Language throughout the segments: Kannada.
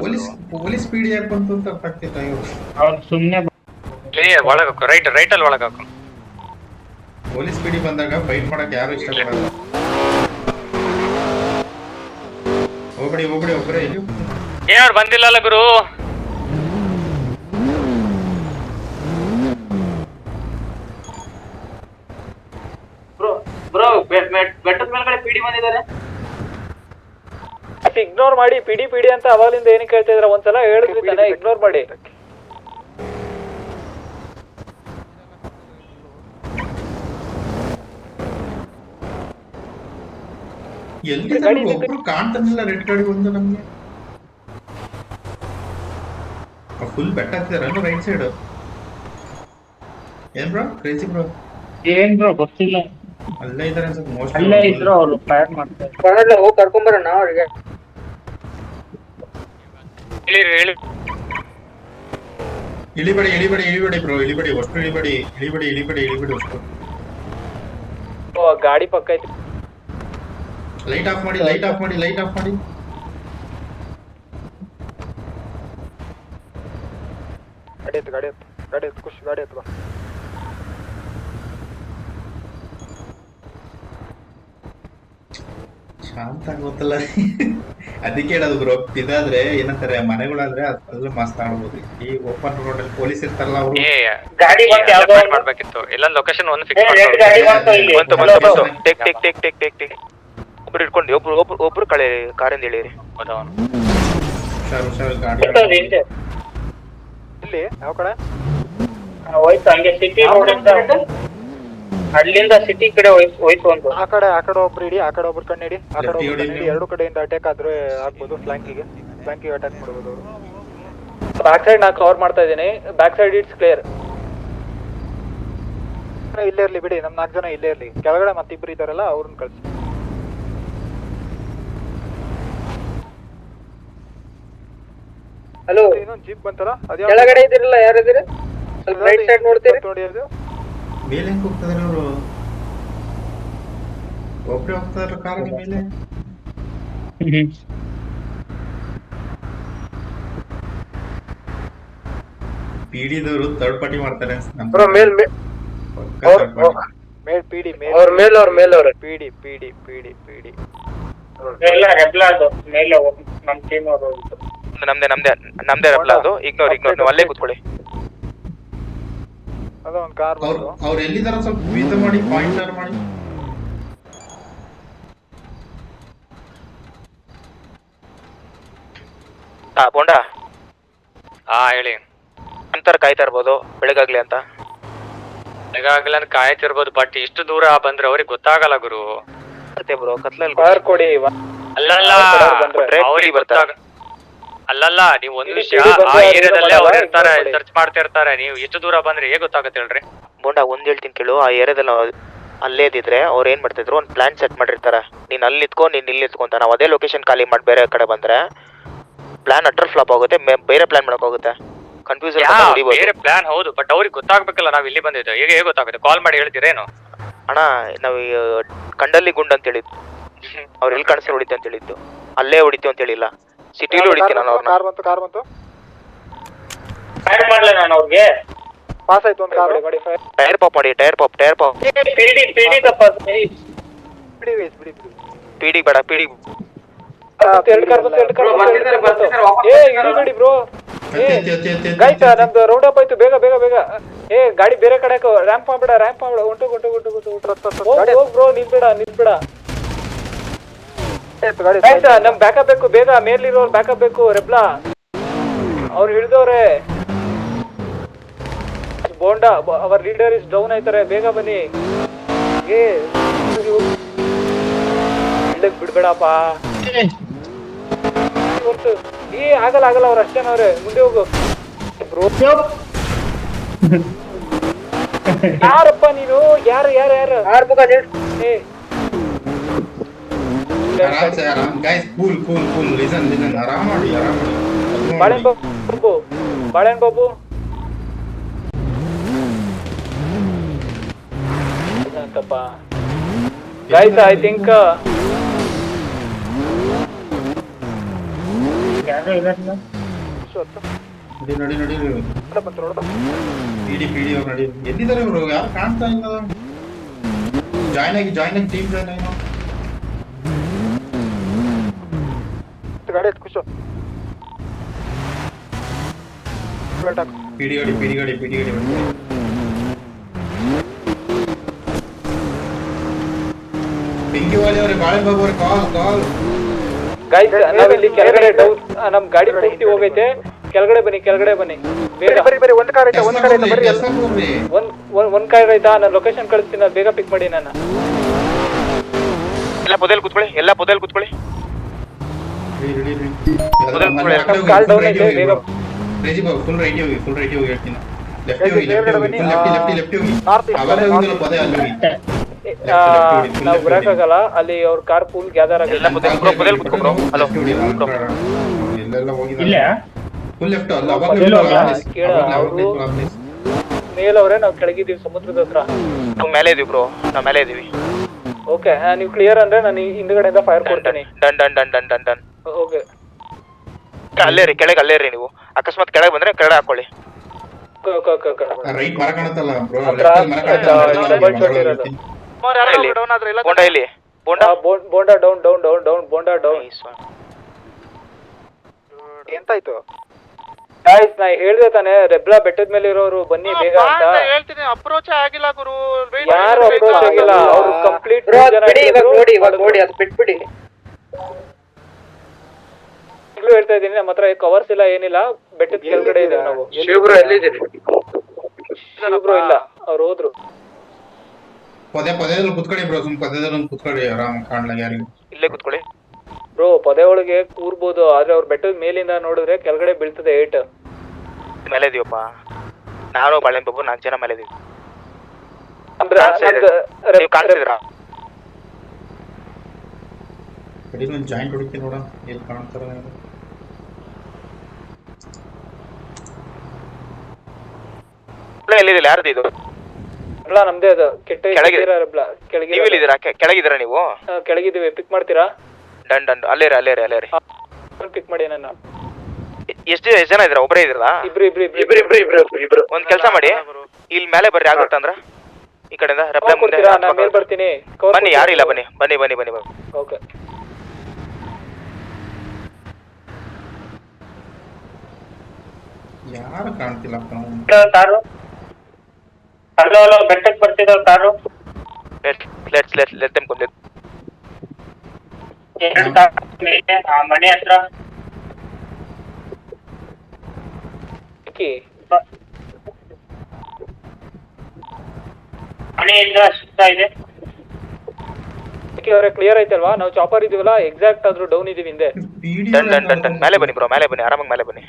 ಪೊಲೀಸ್ ಪೊಲೀಸ್ ಪೀಡಿ ಯಾಕೆ ಬಂತು ಅಂತ ಅರ್ಥಾಗ್ತಿತ್ತು. ಅವ್ರು ಸುಮ್ಮನೆ ಒಳಗಾಕು, ರೈಟ್ ಅಲ್ಲಿ ಒಳಗಾಕು. ಪೊಲೀಸ್ ಪೀಡಿ ಬಂದಾಗ ಫೈಟ್ ಮಾಡಕ್ ಯಾರು ಇಷ್ಟಪಡಲ್ಲ. ಹೋಗ್ಬಿಡಿ ಒಬ್ಬರೇ ಇಲ್ಲಿ. ಏನಾದ್ರು ಬಂದಿಲ್ಲಲ್ಲ ಗುರು. ಬ್ರೋ ಬೆಟ್ಟದ ಮೇಲ್ಗಡೆ ಪಿಡಿ ಬಂದಿದ್ದಾರೆ. ಇಗ್ನೋರ್ ಮಾಡಿ. ಪಿಡಿ ಅಂತ ಅವಾಗಲಿಂದ ಏನಕ್ಕೆ ಹೇಳ್ತಾ ಇದ್ರ? ಒಂದ್ಸಲ ಹೇಳಿದ್ರಿ ತಾನೆ, ಇಗ್ನೋರ್ ಮಾಡಿ. ಎಲ್ಲಿ ಒಬ್ರು ಕಾಣ್ತಾನಿಲ್ಲ. ರೆಡ್ ಗಾಡಿ ಒಂದು ನಮ್ಗೆ ಫುಲ್ ಬೆಟ್ಟ ಹತ್ತಿದಾರ ರೈಟ್ ಸೈಡ್. ಏನ್ ಬ್ರೋ ಕ್ರೇಜಿ ಬ್ರೋ? ಏನ್ ಬ್ರೋ ಗೊತ್ತಿಲ್ಲ. ಅಲ್ಲೇ ಇದಾರೆ ಅನ್ಸುತ್ತೆ ಮೋಸ್ಟ್. ಅಲ್ಲೇ ಇದ್ರು ಅವ್ರು ಫೈರ್ ಮಾಡ್ತಾರೆ. ಹೋಗಿ ಕರ್ಕೊಂಬರೋಣ ಅವ್ರಿಗೆ. ಇಳಿಬೇಡಿ ಬ್ರೋ, ಇಳಿಬೇಡಿ ಅಷ್ಟು ಇಳಿಬೇಡಿ ಅಷ್ಟು. ಗಾಡಿ ಪಕ್ಕ ಐತಿ. ಲೈಟ್ ಆಫ್ ಮಾಡಿ. ಗಾಡಿ ಎತ್ತು ಖುಷಿ, ಗಾಡಿ ಎತ್ತು. ಶಾಂತ ಗೊತ್ತಲ್ಲ. ಅದಕ್ಕೆ ಹೇಳೋದು ಬ್ರೋ, ಇದಾದ್ರೆ ಏನಂತಾರೆ ಮನೆಗಳಾದ್ರೆ ಅದ್ರಲ್ಲೂ ಮಸ್ತ್ ಆಗ್ಬೋದು. ಈ ಓಪನ್ ರೋಡ್ ಅಲ್ಲಿ ಪೊಲೀಸ್ ಇರ್ತಾರಲ್ಲ ಅವರು. ಗಾಡಿ ಮಾಡ್ಬೇಕಿತ್ತು. ಇಲ್ಲ ಲೊಕೇಶನ್ ಒಂದು ಫಿಕ್ಸ್ ಒಬ್ರು ಇಟ್ಕೊಂಡು ಒಬ್ರು ಕಳೆ ಕಾರಿಂದ ಹೇಳಿರಿ. ಹುಷಾರು ಗಾಡಿ ಇಲ್ಲಿ ಯಾವ ಕಡೆ ಹೋಯ್ತು? ಹಂಗೆ ಸಿಟಿ ರೋಡ್ ಅಲ್ಲಿಂದ ಸಿಟಿ ಕಡೆ ಹೋಯ್ತು ಒಂದು. ಆ ಕಡೆ ಒಬ್ರು ಇಡಿ, ಆ ಕಡೆ ಒಬ್ರು ಕಣ್ಣು ಇಡಿ. ಆ ಕಡೆ ಒಬ್ರು ಕಣ್ಣು ಇಡಿ. ಎರಡು ಕಡೆಯಿಂದ ಅಟ್ಯಾಕ್ ಆದ್ರೆ ಆಗ್ಬೋದು. ಫ್ಲಾಂಕಿಗೆ ಅಟ್ಯಾಕ್ ಮಾಡ್ಬೋದು ಅವರು. ಬ್ಯಾಕ್ ಸೈಡ್ ನಾ ಕವರ್ ಮಾಡ್ತಾ ಇದ್ದೀನಿ. Back side it's clear. ಇಲ್ಲೇ ಇರ್ಲಿ ಬಿಡಿ, ನಮ್ 4 ಜನ ಇಲ್ಲೇ ಇರ್ಲಿ. ಕೆಳಗಡೆ ಮತ್ತಿಬ್ರು ಇದಾರಲ್ಲ ಅವ್ರನ್ನ ಕಳ್ಸಿ. ಹಲೋ, ಇನ್ನೊಂದು ಜೀಪ್ ಬಂತಲ್ಲ, ಕೆಳಗಡೆ ಇದಿರಲ್ಲ, ಯಾರಿದ್ದೀರಿ? ಸ್ವಲ್ಪ ರೈಟ್ ಸೈಡ್ ನೋಡ್ತೀರಿ? ನೋಡಿ ಅದು ಮೇಲೆ ಹೆಂಗ್ ಹೋಗ್ತದಾರೆ ಅವರು? ಒಬ್ರೇ ಹೋಗ್ತಾರ ಕಾರಿನ ಮೇಲೆ. ಪಿಡಿದವರು ಥರ್ಡ್ ಪಾರ್ಟಿ ಮಾಡ್ತಾರೆ. ನಮ್ದೇ ರೆಪ್ಲ ಅದು. ಇಗ್ನೋರ್ ಅಲ್ಲೇ ಕೂತ್ಕೊಳ್ಳಿ. ಅದೊಂದು ಕಾರ್ ಅವ್ರು ಎಲ್ಲಿದಾರ ಸ್ವಲ್ಪ ಇದು ಮಾಡಿ ಪಾಯಿಂಟರ್ ಮಾಡಿ. ಬೋಂಡ ಹೇಳಿ. ಅಂತರ ಕಾಯ್ತಾ ಇರ್ಬೋದು ಬೆಳಗಾಗ್ಲಿ ಅಂತ. ಬೆಳಗಾಗ್ಲಿ ಅಂತ ಕಾಯ್ತಿರ್ಬೋದು, ಬಟ್ ಇಷ್ಟು ದೂರ ಬಂದ್ರೆ ಅವ್ರಿಗೆ ಗೊತ್ತಾಗಲ್ಲ ಗುರು. ಬ್ರೋ ಕತ್ಲಲ್ಲಿ ಕಾರ್ ಕೊಡಿ. ಅಲ್ಲಲ್ಲ ಅವ್ರಿಗೆ ಗೊತ್ತಾಗ. ಅಲ್ಲಲ್ಲ ನೀವು ಒಂದು ವಿಷಯ, ಆ ಏರಿಯಾದಲ್ಲೇ ಅವ್ರು ಇರ್ತಾರೆ, ಸರ್ಚ್ ಮಾಡ್ತಾ ಇರ್ತಾರೆ. ನೀವು ಎಷ್ಟು ದೂರ ಬಂದ್ರೆ ಹೇಗೆ ಗೊತ್ತಾಗತ್ತೆ ಹೇಳ್ರಿ? ಬೋಂಡ ಒಂದ್ ಹೇಳ್ತೀನಿ ಕೇಳು. ಆ ಏರಿಯಾದಲ್ಲಿ ಅಲ್ಲೇ ಇದ್ದಿದ್ರೆ ಅವ್ರು ಏನ್ ಮಾಡ್ತಿದ್ರು, ಒಂದು ಪ್ಲಾನ್ ಸೆಟ್ ಮಾಡಿರ್ತಾರೆ. ನೀನ್ ಅಲ್ಲಿ ನಿಂತ್ಕೊ, ನೀನ್ ಇಲ್ಲಿ ನಿಂತ್ಕೊಂತ. ನಾವು ಅದೇ ಲೊಕೇಶನ್ ಖಾಲಿ ಮಾಡಿ ಬೇರೆ ಕಡೆ ಬಂದ್ರೆ ಪ್ಲಾನ್ ಅಟರ್ ಫ್ಲಾಪ್ ಆಗುತ್ತೆ. ಬೇರೆ ಪ್ಲಾನ್ ಮಾಡಕ್ ಹೋಗುತ್ತೆ. ಕನ್ಫ್ಯೂಸ್ ಬೇರೆ ಪ್ಲಾನ್. ಹೌದು, ಬಟ್ ಅವ್ರಿಗೆ ಗೊತ್ತಾಗ್ಬೇಕಲ್ಲ ನಾವು ಇಲ್ಲಿ ಬಂದಿದ್ದು. ಹೇಗೆ ಗೊತ್ತಾಗುತ್ತೆ? ಕಾಲ್ ಮಾಡಿ ಹೇಳ್ತೀರೇನು? ಅಣ್ಣ ನಾವು ಕಂಡಲ್ಲಿ ಗುಂಡ್ ಅಂತ ಹೇಳಿದ್ದು. ಅವ್ರು ಎಲ್ಲಿ ಕಾಣಿಸ್ತಾರೆ ಹೊಡಿತೀವಿ ಅಂತ ಹೇಳಿದ್ದು. ಅಲ್ಲೇ ಹೊಡಿತೀವಿ ಅಂತ ಹೇಳಿಲ್ಲ, ಸಿಟಿಲೂ ಹೊಡಿತೀನಿ ನಾನು ಅವ್ರನ್ನ. ಕಾರ್ ಬಂತು ಫೈರ್ ಮಾಡ್ಲ ನಾನು ಅವ್ರಿಗೆ. ಪಾಸ್ ಆಯ್ತು ಒಂದು ಕಾರ್. ಟೈರ್ ಪಾಪ್ ಮಾಡಿ. ಟೈರ್ ಪಾಪ್ ಪಿಡಿ ತಪ್ಪ. ಪಿಡಿ ಬೇಡ, ಪಿಡಿ. ಎರಡು ಕಾರ್ ಬಂತು. ಇಳಿಬೇಡಿ ಬ್ರೋ. ಗೈಸ್ ನಮ್ದು ರೌಂಡ್ ಅಪ್ ಆಯ್ತು. ಬೇಗ ಗಾಡಿ ಬೇರೆ ಕಡೆ ರ್ಯಾಂಪ್ ಮಾಡ್ಬೇಡ. ಹೊಂಟು ಹೋಗ್ ಬ್ರೋ. ನಿಲ್ಬೇಡ. ನಮ್ ಬ್ಯಾಕಪ್ ಬೇಕು. ಬೇಗ ಮೇಲಿರೋರು ಬ್ಯಾಕಪ್ ಬೇಕು. ರೆಬ್ಲಾ ಅವ್ರು ಹಿಡಿದವ್ರೆ. ಬೋಂಡಾ ಅವರ್ ಲೀಡರ್ ಇಸ್ ಡೌನ್ ಆಯ್ತಾರೆ. ಬೇಗ ಬನ್ನಿ. ಬಿಡ್ಬೇಡಪ್ಪ. ಆಗಲ್ಲ ಅವ್ರು ಅಷ್ಟೇನವ್ರೆ. ಮುಂದೆ ಹೋಗು. ಯಾರಪ್ಪ ನೀನು? ಯಾರು ಬಾಳೆನ್ ಬಾಬು ಅಂತಪ್ಪ. ಗೈಸ್ ಐ ಥಿಂಕ್ ಯಾರು ಇದಾರಲ್ಲ ನಡಿ ಪಿಡಿ ಅವ್ರು ನಡಿ. ಎಲ್ಲಿದ್ದಾರೆ ಇವರು? ಯಾರು ಕಾಣ್ತಾ ಇಲ್ಲ. ಜಾಯ್ನ್ ಆಗಿ ಟೀಮ್ ಜಾಯ್ನ್ ಆಗಿ. ಗಾಡಿ ಎತ್ತು ಖುಷು ಪಿಡಿ ಗಾಡಿ ಬೆಂಕಿ ವಾಲಿ ಅವರೇ, ಬಾಳೆನ್ ಬಾಬು ಅವ್ರೆ, ಕಾಲ್ ಗೈಸ್ ನಾವಿಲ್ಲಿ ಕೆಳಗಡೆ ನಮ್ ಗಾಡಿ ಪೂರ್ತಿ ಹೋಗೈತೆ. ಕೆಳಗಡೆ ಬನ್ನಿ ಬೇಗ ಬರ್ರಿ. ಒಂದ್ ಕಾರ್ ಐತಾ ಬರ್ರಿ. ಒಂದ್ ಕಾರ್ ಐತಾ? ನಾನು ಲೊಕೇಶನ್ ಕಳಿಸ್ತೀನಿ, ಅದು ಬೇಗ ಪಿಕ್ ಮಾಡಿ. ನಾನು ಎಲ್ಲ ಪೊದೆಲ್ ಕೂತ್ಕೊಳ್ಳಿ. ಕಾಲ್ ಡೌನ್ ಐತೆ, ಬೇಗ ರೇಜಿ ಬಾಬು ಫುಲ್ ರೈಟ್ ಹೋಗಿ ಹೇಳ್ತೀನಿ. ಲೆಫ್ಟ್ ಹೋಗಿ ಅವಾಗ ಹೋಗಿಲ್ಲ, ಪದೇ ಅಲ್ಲಿ ಹೋಗಿ. ನಾವು ಬರಕ್ಕಾಗಲ್ಲ, ಅಲ್ಲಿ ಅವ್ರ ಕಾರ್ ಫುಲ್ ಗ್ಯಾದರ್ ಎಲ್ಲ ಪೊದೆಲ್ ಕೂತ್ಕೊ. ಹಲೋ ಎಲ್ಲೆಲ್ಲ ಹೋಗಿದ್ದಾರೆ. ಇಲ್ಲ ಫುಲ್ ಲೆಫ್ಟ್ ಅಲ್ಲ, ಮೇಲವ್ರೆ, ನಾವು ಕೆಳಗಿದ್ದೀವಿ ಸಮುದ್ರದ ಹತ್ರ. ನಾವು ಮೇಲೆ ಇದೀವಿ ಬ್ರೋ, ಮೇಲೆ ಇದೀವಿ. ಓಕೆ, ನೀವು ಕ್ಲಿಯರ್ ಅಂದ್ರೆ ನಾನು ಹಿಂದ್ಗಡೆಯಿಂದ ಫೈರ್ ಕೊಡ್ತೀನಿ. ಡನ್. ಓಕೆ, ಕೆಳಗೆ ಅಲ್ಲೇ ರೀ. ನೀವು ಅಕಸ್ಮಾತ್ ಕೆಳಗೆ ಬಂದ್ರೆ ಕೆಳಗೆ ಹಾಕೊಳ್ಳಿ. ರೈಟ್ ಮರ ಕಾಣುತ್ತಲ್ಲ ಬ್ರೋ, ಬೋಂಡ ಇಲ್ಲಿ. ಬೋಂಡಾ ಡೌನ್. ಎಂತಾಯ್ತು? ಗೈಸ್ ನಾ ಹೇಳ್ದೆ ತಾನೆ, ರೆಬ್ಲಾ ಬೆಟ್ಟದ ಮೇಲೆ ಇರೋರು ಬನ್ನಿ ಬೇಗ ಅಂತ ಹೇಳ್ತೀನಿ. ಅಪ್ರೋಚ್ ಆಗಿಲ್ಲ ಗುರು, ಯಾರು ಅಪ್ರೋಚ್ ಆಗಿಲ್ಲ. ಅವ್ರು ಕಂಪ್ಲೀಟ್ ಬಿಟ್ಬಿಡಿ. ಈಗಲೂ ಹೇಳ್ತಾ ಇದೀನಿ, ನಮ್ಮ ಹತ್ರ ಕವರ್ಸ್ ಇಲ್ಲ, ಏನಿಲ್ಲ. ಬೆಟ್ಟದ ಕೆಳಗಡೆ ಇದೆ ನಾವು. ಶಿವಬ್ರೋ ಎಲ್ಲಿದ್ದೀರಿ? ಶಿವಬ್ರೋ ಇಲ್ಲ, ಅವ್ರು ಹೋದ್ರು. ಪದೇದಲ್ಲಿ ಕುತ್ಕೊಳ್ಳಿ ಬ್ರೋ, ಪದೇದಲ್ಲಿ ಕುತ್ಕೊಳ್ಳಿ, ಆರಾಮ್ ಕಾಣ್ಲಾಗ ಯಾರಿಗೂ. ಇಲ್ಲೇ ಕುತ್ಕೊಳ್ಳಿ ಬ್ರೋ. ಪೊದೆ ಒಳಗೆ ಕೂರ್ಬೋದು, ಆದ್ರೆ ಅವ್ರ ಬೆಟ್ಟದ ಮೇಲಿಂದ ನೋಡಿದ್ರೆ ಕೆಳಗಡೆ ಬೀಳ್ತದೆ. 8 ಮೇಲೆ ಇದೀವಪ್ಪ ನಾನು, ಬಾಳೆನ್ ಬಾಬು 4 ಜನ ಮೇಲೆ ಇದೀವಿ. ಕಾಣಿಸಿದ್ರಾ? ಒಂದು ಜಾಯಿಂಟ್ ಹುಡುಕಿ ನೋಡ, ಎಲ್ಲಿ ಕಾಣ್ತಾರ. ಎಲ್ಲಿದಿಲ್ಲ? ಯಾರ್ದು ಇದು? ನಮ್ದೇ ಅದು. ಕೆಟ್ಟ ಕೆಳಗಿದ್ದೀರಾ ನೀವು? ಕೆಳಗಿದ್ದೀವಿ, ಪಿಕ್ ಮಾಡ್ತೀರಾ? ಡನ್. ಅಲ್ಲೇ ರೀ. ಪಿಕ್ ಮಾಡಿ. ನನ್ನ ಎಷ್ಟು ಜನ ಇದ್ದೀರಾ? ಒಬ್ಬರೇ ಇದ್ದೀರಾ? ಇಬ್ರು. ಒಂದ್ ಕೆಲಸ ಮಾಡಿ, ಇಲ್ಲಿ ಮೇಲೆ ಬರ್ರಿ. ಆಗುತ್ತಂದ್ರ ಈ ಕಡೆಯಿಂದ ಮೇಲ್ ಬರ್ತೀನಿ. ಬನ್ನಿ, ಯಾರಿಲ್ಲ, ಬನ್ನಿ. ಓಕೆ, ಯಾರು ಕಾಣ್ತಿಲ್ಲಪ್ಪ. ಕಾರು ಹಲೋ ಬೆಟ್ಟಕ್ಕೆ ಬರ್ತಿರೋ ಕಾರು. ಲೆಟ್ ದೆಮ್ ಮನೆ ಹತ್ರ ಮನೆಯಿಂದ ಸುತ್ತಾ ಇದೆ. ಅವರೇ ಕ್ಲಿಯರ್ ಐತಲ್ವಾ? ನಾವು ಚಾಪರ್ ಇದೀವಲ್ಲ, ಎಕ್ಸಾಕ್ಟ್ ಆದ್ರೂ ಡೌನ್ ಇದೀವಿ ಹಿಂದೆ. ಡನ್. ಮೇಲೆ ಬನ್ನಿ ಬ್ರೋ, ಆರಾಮಾಗಿ ಮೇಲೆ ಬನ್ನಿ.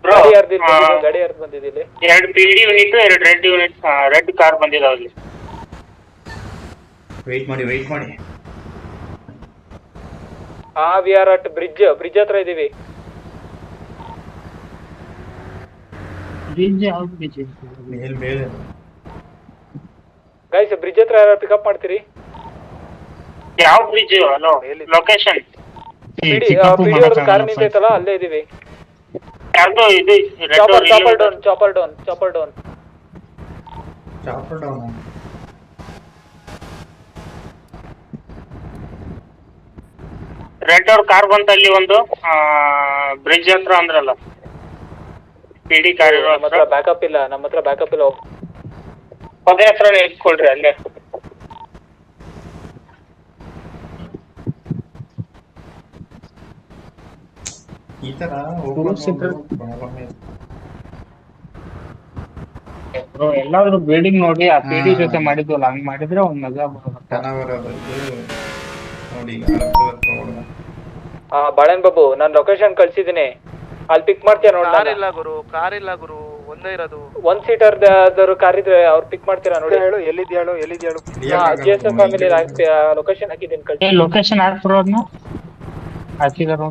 ಗಾಡಿ ಯಾರ್ದು ಬಂದಿದೆ? 2 PD unit, 2 red unit, red car ಬಂದಿದಾವೆ. ವೇಟ್ ಮಾಡಿ. ವಿ ಆರ್ ಅಟ್ ಬ್ರಿಡ್ಜ್ ಹತ್ರ ಇದೀವಿ. ಮೇಲೆ ಗೈಸ್, ಬ್ರಿಡ್ಜ್ ಹತ್ರ ಯಾರು ಪಿಕಪ್ ಮಾಡ್ತೀರಿ? ಯಾವ ಬ್ರಿಡ್ಜ್? ಹಲೋ, ಲೊಕೇಶನ್ ಕಾರ್ ನಿಂತೈತಲ್ಲ, ಅಲ್ಲೇ ಇದೀವಿ. ಯಾರ್ದು ಇದು? Chopper down. ರೆಡ್ ಅವ್ರ ಕಾರ್ ಬಂತ ಅಲ್ಲಿ ಒಂದು ಬ್ರಿಡ್ಜ್ ಹತ್ರ ಅಂದ್ರಲ್ಲ. PD ಕಾರ್ ಇರೋ ಹತ್ರ ಬ್ಯಾಕಪ್ ಇಲ್ಲ. ನಮ್ಮ ಹತ್ರ ಬ್ಯಾಕಪ್ ಇಲ್ಲ. ಪದೇ ಹತ್ರನೇ ಇಟ್ಕೊಳ್ರಿ ಅಲ್ಲೇ. ಈ ತರ ಎಲ್ಲಾದ್ರೂ ಬಿಲ್ಡಿಂಗ್ ನೋಡಿ ಆ PD ಜೊತೆ ಮಾಡಿದ್ವಲ್ಲ, ಹಂಗ್ ಮಾಡಿದ್ರೆ ಒಂದ್ ಮಜಾ ಬರುತ್ತೆ. ನೋಡಿ. ಬಾಳೆನ್ ಬಾಬು, ನಾನು ಲೊಕೇಶನ್ ಕಳ್ಸಿದೀನಿ, ಅಲ್ಲಿ ಪಿಕ್ ಮಾಡ್ತೀಯ ನೋಡಿ. ಕಾರ್ ಇಲ್ಲ ಗುರು, ಒಂದೇ ಇರೋದು. 1 ಸೀಟರ್ ಕಾರ್ ಇದ್ರೆ ಅವ್ರು ಪಿಕ್ ಮಾಡ್ತೀರಾ ನೋಡಿ. ಎಲ್ಲಿದ್ಯಾಳು? GSF ಫ್ಯಾಮಿಲಿ ಲೊಕೇಶನ್ ಹಾಕಿದ್ದೀನಿ, ಕಳ್ಸಿ. ಲೊಕೇಶನ್ ಹಾಕಿರೋದ್ನ ಹಾಕಿದಾರ.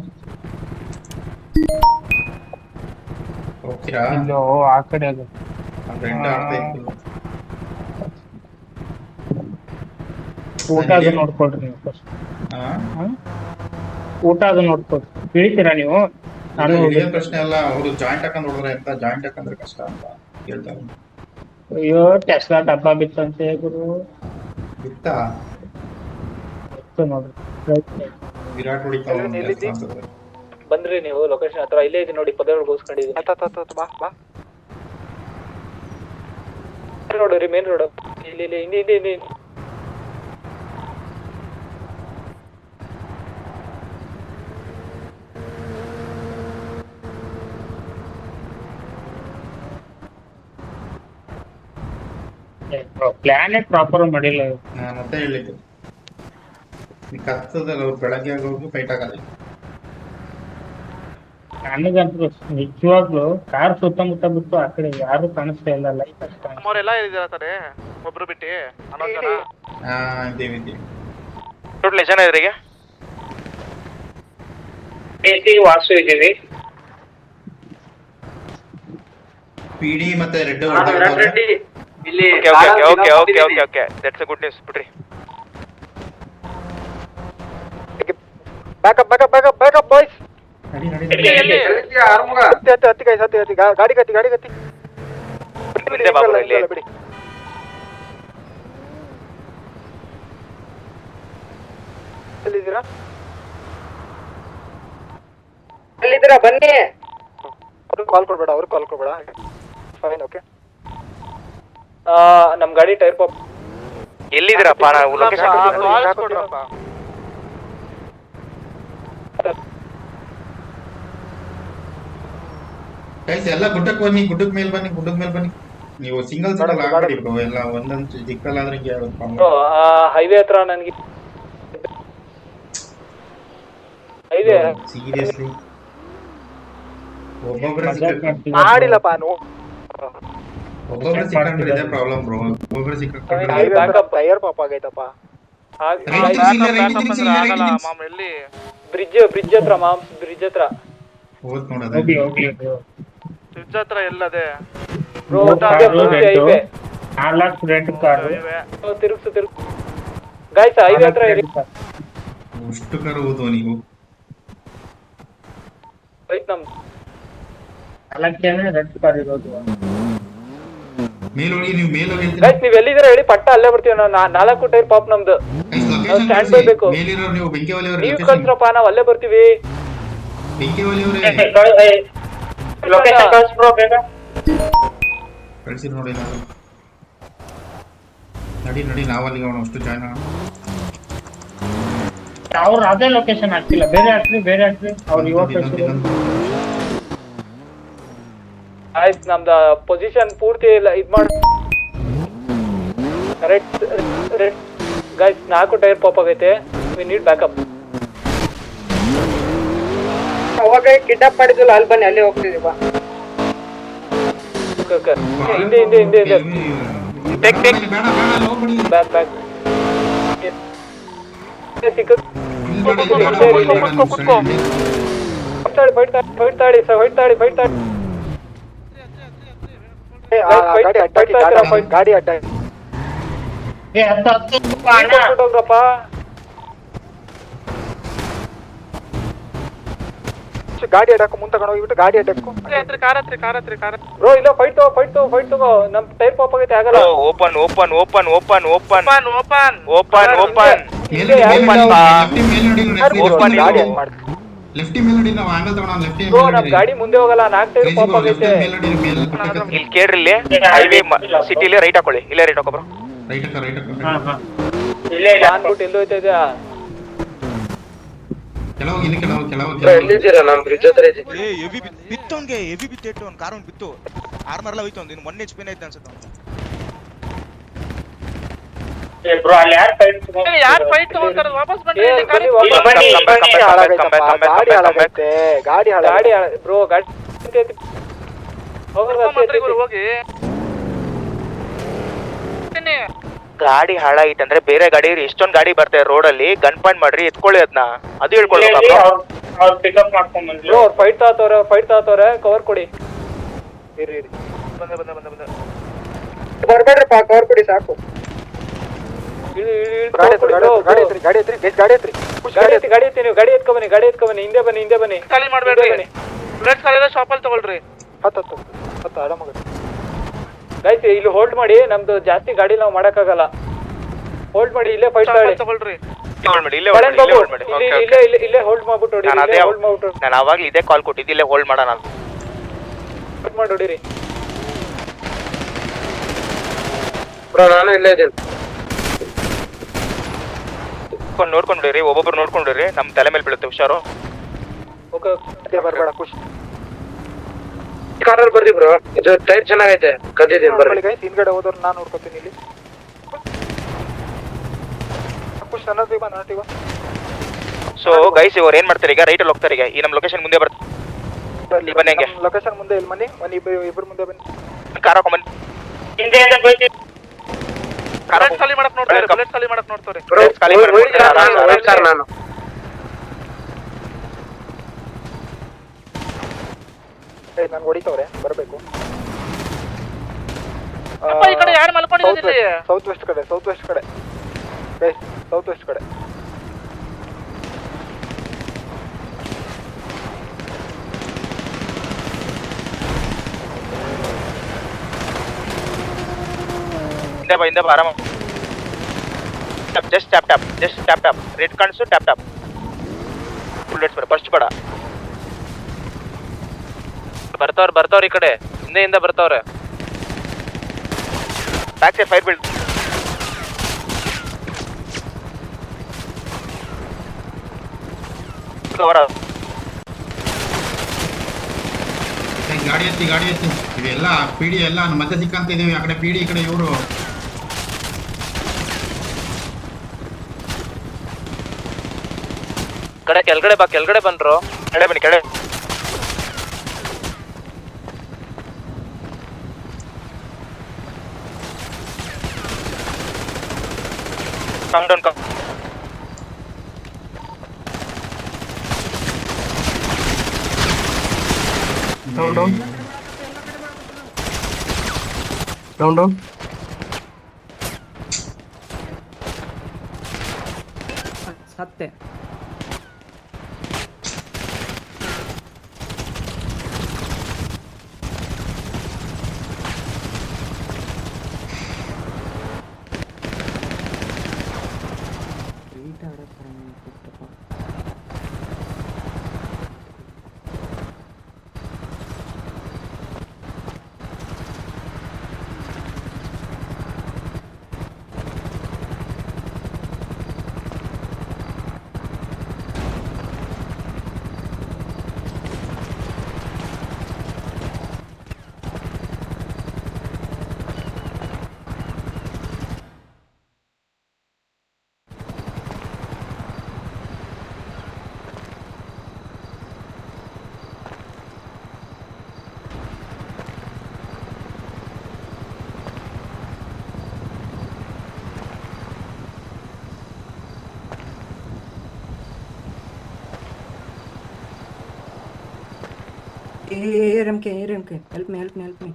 ಹೋಗ್ತೀರಾ? ಇಲ್ಲೋ ಆ ಕಡೆ ಅದು ಊಟ ನೋಡ್ಕೊಳ್ರಿ ನೀವು. ಊಟ ಅದು ನೋಡ್ಕೊ ತಿಳಿತೀರಾ ನೀವು? ನಾನು ಇದೇನ್ ಪ್ರಶ್ನೆ ಅಲ್ಲ, ಅವರು ಜಾಯಿಂಟ್ ಹಾಕೊಂಡ್ ನೋಡಿದ್ರೆ ಎಂತ ಜಾಯಿಂಟ್ ಹಾಕಂದ್ರೆ ಕಷ್ಟ ಅಂತ ಹೇಳ್ತಾರೆ. ಅಯ್ಯೋ ಟೆಸ್ಲಾ ಡಬ್ಬ ಬಿತ್ತಂತೆ ಗುರು. ಬಿತ್ತ ಬಿತ್ತು ನೋಡ್ರಿ. ವಿರಾಟ್ ಹೊಡಿತಾವ. ಬಂದ್ರಿ ನೀವು ಲೊಕೇಶನ್ ಹತ್ರ? ಇಲ್ಲೇ ಇದೆ ನೋಡಿ, ಪದ ಗೋಸ್ಕೊಂಡಿದ್ದೀನಿ. ಬಾ ನೋಡ್ರಿ ಮೇನ್ ರೋಡ್. ಇಲ್ಲಿ ಹಿಂದಿ ಪ್ಲಾನೇ ಪ್ರಾಪರ್ ಮಾಡಿಲ್ಲ. ನಾನು ಮತ್ತೆ ಹೇಳಿದ್ದು ಈ ಕತ್ತದಲ್ಲ, ಅವ್ರು ಬೆಳಗ್ಗೆ ಆಗೋರ್ಗು ಫೈಟ್ ಆಗಲ್ಲ. ನನಗಂತೂ ನಿಜವಾಗ್ಲು ಕಾರ್ ಸುತ್ತಮುತ್ತ ಬಿಟ್ಟು ಆ ಕಡೆ ಯಾರು ಕಾಣಿಸ್ತಾ ಇಲ್ಲ. ಲೈಟ್ ಅಷ್ಟ ನಮ್ಮವರೆಲ್ಲ ಇದ್ದೀರಾ ತಾನೆ, ಒಬ್ರು ಬಿಟ್ಟು 11 ಜನ. ಇದ್ದೀವಿ. ಟೋಟಲ್ ಎಷ್ಟು ಜನ ಇದ್ರಿ ಈಗ? ವಾಸು ಇದ್ದೀವಿ. ಪಿಡಿ ಮತ್ತೆ ರೆಡ್ ಇಲ್ಲಿ okay that's a good news ಬಿಡ್ರಿ. Backup boys. ನಡಿ ಹತ್ತಿ ಗಾಡಿ ಕತ್ತಿ ಮುಂದೆ ಬಾ bro, ಇಲ್ಲಿ. ಬಿಡಿ. ಎಲ್ಲಿದ್ದೀರಾ ಬನ್ನಿ. ಅವ್ರಿಗೆ ಕಾಲ್ ಕೊಡ್ಬೇಡ. Fine, okay. ನಮ್ ಗಾಡಿ ಟೈರ್ ಪಾಪ್. ಎಲ್ಲಿದ್ದೀರಪ್ಪ? ನಾವು ಲೊಕೇಶನ್ ಕೊಡ್ರಪ್ಪ. ಗೈಸ್ ಎಲ್ಲ ಗುಡ್ಡಕ್ಕೆ ಮೇಲ್ ಬನ್ನಿ. ನೀವು ಸಿಂಗಲ್ ಸಡಲ್ ಆಗಬೇಡಿ ಬ್ರೋ, ಎಲ್ಲ ಒಂದೊಂದು ದಿಕ್ಕಲ್ಲಾದ್ರೆ ಹಿಂಗೆ ಹೈವೇ ಹತ್ರ ನನ್ಗೆ ಸೀರಿಯಸ್ಲಿ ಒಬ್ಬೊಬ್ಬರೇ ಮಾಡಿಲ್ಲಪ್ಪ. ಒಬ್ಬೊಬ್ಬರೇ ಸಿಕ್ಕಾಕೊಂಡ್ರೆ ಇದೇ ಪ್ರಾಬ್ಲಮ್ ಬ್ರೋ. ಒಬ್ಬೊಬ್ಬರೇ ಸಿಕ್ಕಾಕೊಂಡ್ರೆ ಟೈರ್ ಪಾಪ್ ಆಗೈತಪ್ಪ. ಎಲ್ಲಿ ಬ್ರಿಡ್ಜ್ ಹತ್ರ ಬ್ರಿಡ್ಜ್ ಹತ್ರ ಹೋದ್ ನೋಡೋದು. ಹೋಗ್ಲಿ ಸ್ವಿಚ್ ಹತ್ರ ಎಲ್ಲದೆ ಹೈವೇ. 4 ರೆಡ್ ಕಾರ್ ತಿರುಗ್ಸು ಗಾಯ್ಸ್, ಹೈವೇ ಹತ್ರ ಇರಿ. ಅಷ್ಟು ಕಾರು ಹೋದ್ವು ನೀವು? ನಮ್ 4 ರೆಡ್ ಕಾರ್ ಇರೋದು. ಮೇಲೋಗಿ ಗೈಸ್ ನೀವ್ ಎಲ್ಲಿದ್ದೀರಾ ಹೇಳಿ, ಪಟ್ಟ ಅಲ್ಲೇ ಬರ್ತೀವಿ ನಾವು. 4 ಟೈರ್ ಪಾಪ್ ನಮ್ದು. ಸ್ಟ್ಯಾಂಡ್ ಬೈ ಬೇಕು. ಮೇಲಿರೋ ನೀವು ಬೆಂಕಿವಲಿ ಅವರೇ ನೀವು ಕಳ್ಸ್ರಪ್ಪ, ನಾವ್ ಅಲ್ಲೇ ಬರ್ತೀವಿ. ಬೆಂಕಿವಲಿ ಅವರೇ ಲೊಕೇಶನ್ ಕಳ್ಸ್ಬ್ರೋ ಬೇಗ. ಕಳಿಸಿ ನೋಡಿ. ನಡಿ ನಾವಲ್ಲಿಗೆ ಅವನು ಅಷ್ಟು ಜಾಯ್ನ್ ಅವ್ರು ಅದೇ ಲೊಕೇಶನ್ ಹಾಕ್ತಿಲ್ಲ, ಬೇರೆ ಹಾಕ್ರಿ. ಅವ್ರು ಆಯ್ತು, ನಮ್ದು ಪೊಸಿಷನ್ ಪೂರ್ತಿ ಇಲ್ಲ ಇದ್ ಮಾಡಿ. ಕರೆಕ್ಟ್ ಗೈಸ್, 4 ಟೈರ್ ಪಾಪ್ ಆಗೈತೆ. We need backup. ಅವಾಗ ಕಿಡ್ನಾಪ್ ಮಾಡಿದ್ವಲ್ಲ, ಅಲ್ಲಿ ಬನ್ನಿ, ಅಲ್ಲಿ ಹೋಗ್ತಿದೀವಿ ಬಾ. ಹಿಂದೆ ಬ್ಯಾಕ್ ಗಾಡಿ ಅಡ್ಡ ಗಾಡಿ ಅಡ್ಡಕ್ಕೂ ಮುಂದೆ ತಗೊಂಡೋಗ್ಬಿಟ್ಟು ಗಾಡಿ ಅಡ್ಡಕ್ಕೂ. ಬ್ರೋ ಇಲ್ಲ, ಫೈಟ್ ತಗೋ. ನಮ್ ಟೈರ್ ಪಾಪ್ ಆಗೈತೆ, ಆಗಲ್ಲ. ಓಪನ್ ಲೆಫ್ಟಿ ಮೇಲ್ ನೋಡಿ. ನಾವು ಆಂಗಲ್ ತಗೊಂಡು ಲೆಫ್ಟಿ ಬ್ರೋ ನಮ್ ಗಾಡಿ ಮುಂದೆ ಹೋಗಲ್ಲ, 4 ಟೈರ್ ಪಾಪ್ ಆಗೈತೆ. ಇಲ್ಲಿ ಕೇಳ್ರಿ, ಇಲ್ಲಿ ಹೈವೇ ಸಿಟಿಲಿ ರೈಟ್ ಹಾಕೊಳ್ಳಿ. ಇಲ್ಲೇ ರೈಟ್ ಹಾಕೋ ಬ್ರೋ. ರೈಟ್ ಇಲ್ಲೇ ಇಲ್ಲ ಅನ್ಬಿಟ್ಟು ಎಲ್ಲೋ ಹೋಯ್ತಾ ಇದೆಯಾ? ಕೆಲವು ಎಲ್ಲಿದ್ದೀರಾ? ನಾನ್ ಬ್ರಿಡ್ಜ್ ಹತ್ರ ಇದ್ದೀನಿ. ಹೆವಿ ಬಿತ್ತು ಅವ್ನು ಕಾರ್ ಬಿತ್ತು. ಆರ್ಮರ್ ಎಲ್ಲ ಹೋಯ್ತು. ಒಂದು 1 HP ಐತೆ ಅನ್ಸುತ್ತೆ. ಬ್ರೋ ಅಲ್ಲಿ ಯಾರು ಫೈಟ್ ತಗೊಂತಾರೆ? ವಾಪಸ್ ಬನ್ನಿ. ಗಾಡಿ ಬ್ರೋ ಗಾಡಿ ಹೋಗಿ. ಗಾಡಿ ಹಾಳಾಗಿತ್ತಂದ್ರೆ ಬೇರೆ ಗಾಡಿ ಎಷ್ಟೊಂದ್ ಗಾಡಿ ಬರ್ತಾರೆ ರೋಡ್ ಅಲ್ಲಿ, ಗನ್ ಪಾಯಿಂಟ್ ಮಾಡ್ರಿ, ಎತ್ಕೊಳ್ಳಿ ಅದನ್ನ. ಅದು ಹೇಳ್ಕೊಳ್ಬೇಕು. ಅವ್ರು ಪಿಕಪ್ ಮಾಡ್ಕೊಂಡ್ ಬಂದ್ರು. ಬ್ರೋ ಫೈಟ್ ತಾತವ್ರೆ, ಕವರ್ ಕೊಡಿ. ಇರಿ ಬಂದೆ. ಬರ್ಬೇಡ್ರಪ್ಪ, ಕವರ್ ಕೊಡಿ ಸಾಕು. ನೀವು ಗಾಡಿ ಎತ್ಕೊಬನ್ನಿ ಹಿಂದೆ ಬನ್ನಿ ಖಾಲಿ ಮಾಡ್ಬೇಡ್ರಿ ಬುಲೆಟ್ ಖಾಲಿ ಶಾಪಲ್ಲಿ ತಗೊಳ್ರಿ ಹತ್ತು ಆರಾಮಾಗ ಗೈಸ್ ಇಲ್ಲಿ ಹೋಲ್ಡ್ ಮಾಡಿ ನಮ್ದು ಜಾಸ್ತಿ ಗಾಡಿ ನಾವು ಮಾಡಕ್ಕಾಗಲ್ಲ ಹೋಲ್ಡ್ ಮಾಡಿ ಇಲ್ಲೇ ಫೈಟ್ ತಗೊಳ್ರಿ ಇಲ್ಲೇ ಹೋಲ್ಡ್ ಮಾಡ್ಬಿಟ್ಟು ಹೊಡಿ ನಾನು ಅವಾಗ್ಲೇ ಇದೇ ಕಾಲ್ ಕೊಟ್ಟಿದ್ದೆ ಇಲ್ಲೇ ಹೋಲ್ಡ್ ಮಾಡೋಣ ಮಾಡಿ ಹೊಡಿರಿ ನಾನು ಇಲ್ಲೇ ಇದ್ದೀನಿ ನೋಡ್ಕೊಂಡಿರಿ ಒಬ್ಬೊಬ್ರು ನೋಡ್ಕೊಂಡಿರಿ ನಮ್ ತಲೆ ಮೇಲೆ ಬೀಳುತ್ತೆ ಹುಷಾರು ಓಕೆ ಬರ್ಬೇಡ ಖುಷಿ ಕಾರಲ್ಲಿ ಬರ್ದಿ ಬ್ರೋ ಇದು ಟೈರ್ ಚೆನ್ನಾಗೈತೆ ಕದ್ದಿದ್ದೀನಿ ಬರ್ರಿ ಗೈಸ್ ಹಿಂದ್ಗಡೆ ಹೋದವ್ರು ನಾನು ನೋಡ್ಕೊತೀನಿ ಇಲ್ಲಿ ಖುಷಿ ಅನ್ನೋದು ಸೊ ಗೈಸ್ ಇವ್ರು ಏನ್ ಮಾಡ್ತಾರೆ ಈಗ ರೈಟ್ ಅಲ್ಲಿ ಹೋಗ್ತಾರೆ ಈಗ ಈ ನಮ್ ಲೊಕೇಶನ್ ಮುಂದೆ ಬರ್ತಾರೆ ಬನ್ನಿ ಹಂಗೆ ಲೊಕೇಶನ್ ಮುಂದೆ ಇಲ್ಲಿ ಬನ್ನಿ ಇಬ್ಬರು ಮುಂದೆ ಬನ್ನಿ ಕಾರ್ ಹಾಕೊಂಡ್ ಬನ್ನಿ ಹಿಂದೆ ಬೈತಿ ಬುಲೆಟ್ ಖಾಲಿ ಮಾಡಕ್ ನೋಡ್ತಾರೆ ಬುಲೆಟ್ ಖಾಲಿ ಮಾಡಕ್ ನೋಡ್ತಾರೆ ನಾನು ನಾನು ಹೊಡಿತವ್ರೆ ಬರಬೇಕು ಈ ಕಡೆ ಯಾರು ಮಲ್ಕೊಂಡಿದ್ದೀರಿ ಸೌತ್ ವೆಸ್ಟ್ ಕಡೆ ಸೌತ್ ವೆಸ್ಟ್ ಕಡೆ ಹಿಂದೆ ಬಾ ಆರಾಮ ಜಸ್ಟ್ ಟ್ಯಾಪ್ ರೆಡ್ ಕಾಣಿಸು ಟ್ಯಾಪ್ ಬುಲೆಟ್ಸ್ ಬೇಡ ಫಸ್ಟ್ ಬೇಡ ಬರ್ತಾವ್ರ ಈ ಕಡೆ ಹಿಂದೆ ಬರ್ತಾವ್ರೆ ಬ್ಯಾಕ್ ಸೈಡ್ ಫೈರ್ ಬೀಳ್ ಗಾಡಿ ಎತ್ತಿ ಇವೆಲ್ಲ ಪಿಡಿ ಎಲ್ಲ ಮತ್ತೆ ಸಿಕ್ಕಂತ ಇದೀವಿ ಆ ಕಡೆ ಪಿಡಿ ಈ ಕಡೆ ಇವರು ಕೆಳಗಡೆ ಬಂದ್ರು ಬನ್ನಿ ಕೆಳಗೆ ಕಮ್ ಡೌನ್ ಡೌನ್ ಸತ್ತೆ RMK, help me.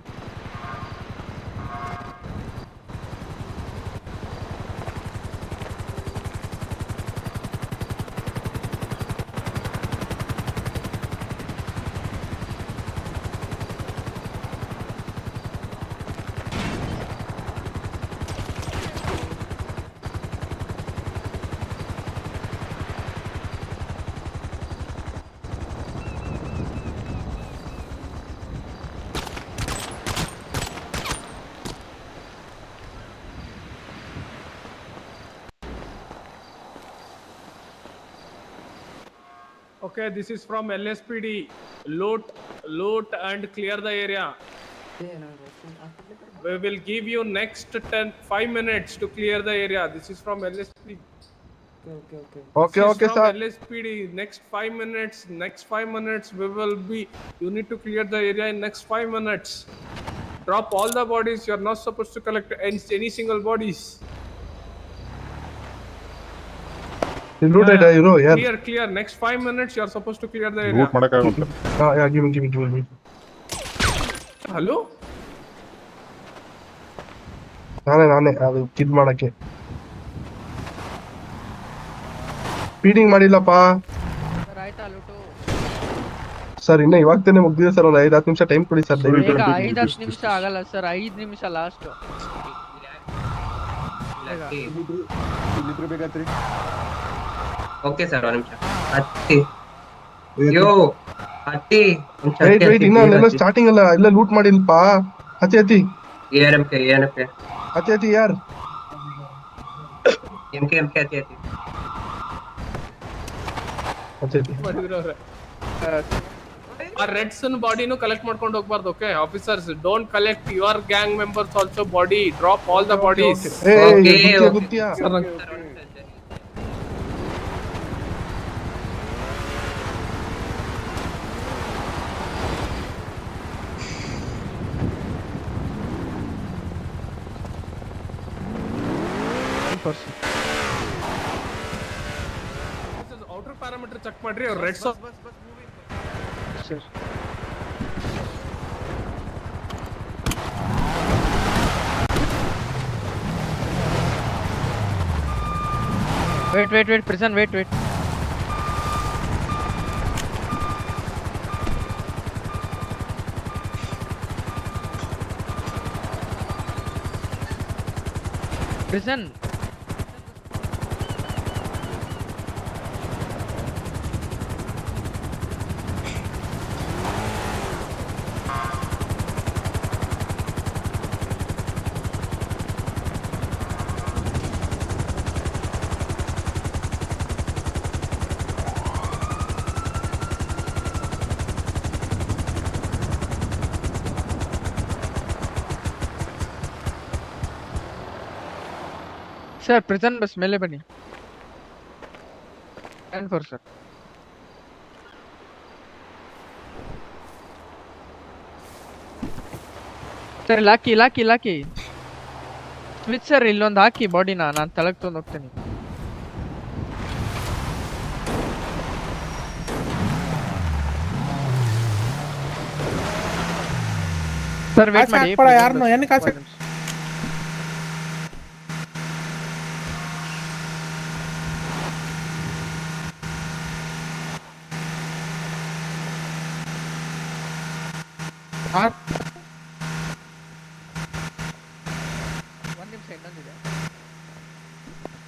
Okay, this is from LSPD. Loot and clear the area. We will give you next 5 minutes to clear the area. This is from LSPD. Okay, sir. LSPD. Next 5 minutes we will be. You need to clear the area in next 5 minutes. Drop all the bodies. You are not supposed to collect any single bodies. Clear. Next 5 minutes you are supposed to clear the area. Give me. Hello? ನಾನೇ ಅದು ಕಿಡ್ ಮಾಡಕ್ಕೆ ಸ್ಪೀಡಿಂಗ್ ಮಾಡಿಲ್ಲಪ್ಪ ಸರ್ ಆಯ್ತಾ ಲೂಟು ಸರ್. ಇನ್ನ ಇವಾಗ ತಾನೇ ಮುಗ್ದಿದೆ ಸರ್. ಒಂದು 5-10 ನಿಮಿಷ ಟೈಮ್ ಕೊಡಿ ಸರ್ ಬೇಗ ದಯವಿಟ್ಟು. 5-10 ನಿಮಿಷ ಆಗಲ್ಲ ಸರ್, 5 ನಿಮಿಷ ಲಾಸ್ಟ್. ಓಕೆ ಸರ್, ಒಂದು ನಿಮಿಷ ಹತ್ತಿ. ಅಯ್ಯೋ ಹತ್ತಿ. ವೆಯ್ಟ್ ಇನ್ನೊಂದೆಲ್ಲ ಸ್ಟಾರ್ಟಿಂಗ್ ಅಲ್ಲ, ಎಲ್ಲ ಲೂಟ್ ಮಾಡಿಲ್ಪ. ಹತ್ತಿ ಹತ್ತಿ ಏನಕ್ಕೆ ಹತ್ತಿ ಹತ್ತಿ ಯಾರ್ ಎಂಕೆ ಹತ್ತಿ ಹತ್ತಿ ಹತ್ತಿ. ಆ ರೆಡ್ಸ್ ಬಾಡಿನೂ ಕಲೆಕ್ಟ್ ಮಾಡ್ಕೊಂಡು ಹೋಗ್ಬಾರ್ದು. Okay officers, don't collect your gang members also body. Drop all the bodies. ಗುತ್ತಿಯಾ ಔಟರ್ ಪ್ಯಾರಾಮೀಟರ್ ಚೆಕ್ ಮಾಡ್ರಿ. Reds wait prison wait prison. Sir prison bus ಮೇಲೆ ಬನ್ನಿ. 10-4 ಸರ್. ಸರ್ ಲಾಕಿ ಸ್ವಿಚ್ ಸರ್, ಇಲ್ಲೊಂದು ಹಾಕಿ ಬಾಡಿನ, ನಾನು ತಳಗ್ ತೊಗೊಂಡು ಹೋಗ್ತೇನೆ. ಸರ್ ವೇಟ್ ಮಾಡಿ. ಯಾರನ್ನು ಏನಕ್ಕೆ ಆಚೆ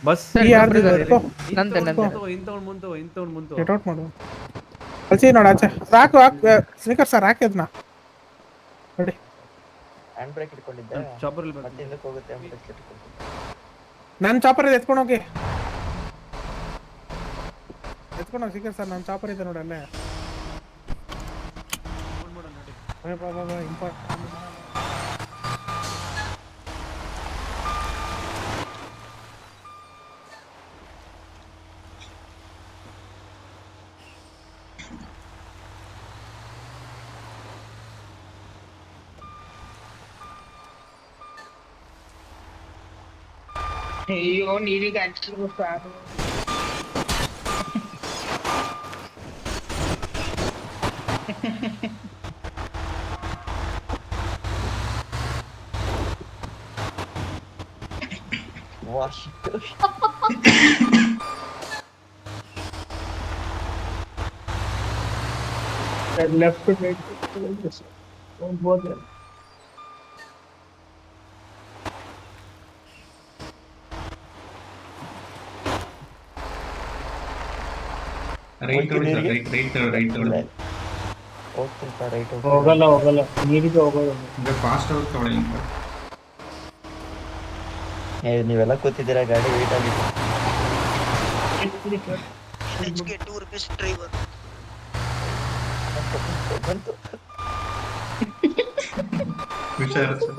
ಬಸ್ ನಂದೆ ಗೆಟ್ ಮಾಡು. ಕಳ್ಸಿ ನೋಡ ಆಚೆ. ಸಾಕು ಸ್ನಿಕರ್ ಸರ್ ಹಾಕಿ ಅದನ್ನ ನೋಡಿ. ಹ್ಯಾಂಡ್ ಬ್ರೇಕ್ ಇಟ್ಕೊಂಡಿದ್ದೆ, ಮತ್ತೆ ಹಿಂದಕ್ಕೆ ಹೋಗುತ್ತೆ ಅಂತ. ನನ್ನ ಚಾಪರ್ ಇದೆ, ಎತ್ಕೊಂಡು ಹೋಗಿ. ಎತ್ಕೊಂಡು ಹೋಗಿ ಸ್ನಿಕರ್ ಸರ್, ನನ್ನ ಚಾಪರ್ ಇದೆ ನೋಡಿ ಅಲ್ಲೇ. ಅಯ್ಯೋ ನೀರಿಗೆ ಹಚ್ಚಿದ್ರು ಸಾಕು. ಲೆಫ್ಟ್ ರೈಟ್ ಹೋಗ್ಬೋದು. ರೈಟ್ ಹೋಗಲ್ಲ ನೀರಿಗೆ ಹೋಗೋದು. ಫಾಸ್ಟ್ ಆಗಿ ತಗೊಳ್ಳಿ. ನೀವೆಲ್ಲ ಕೂತಿದ್ದೀರಾ, ಗಾಡಿ ವೇಟ್ ಆಗಿತ್ತು. ಹುಷಾರು ಸರ್.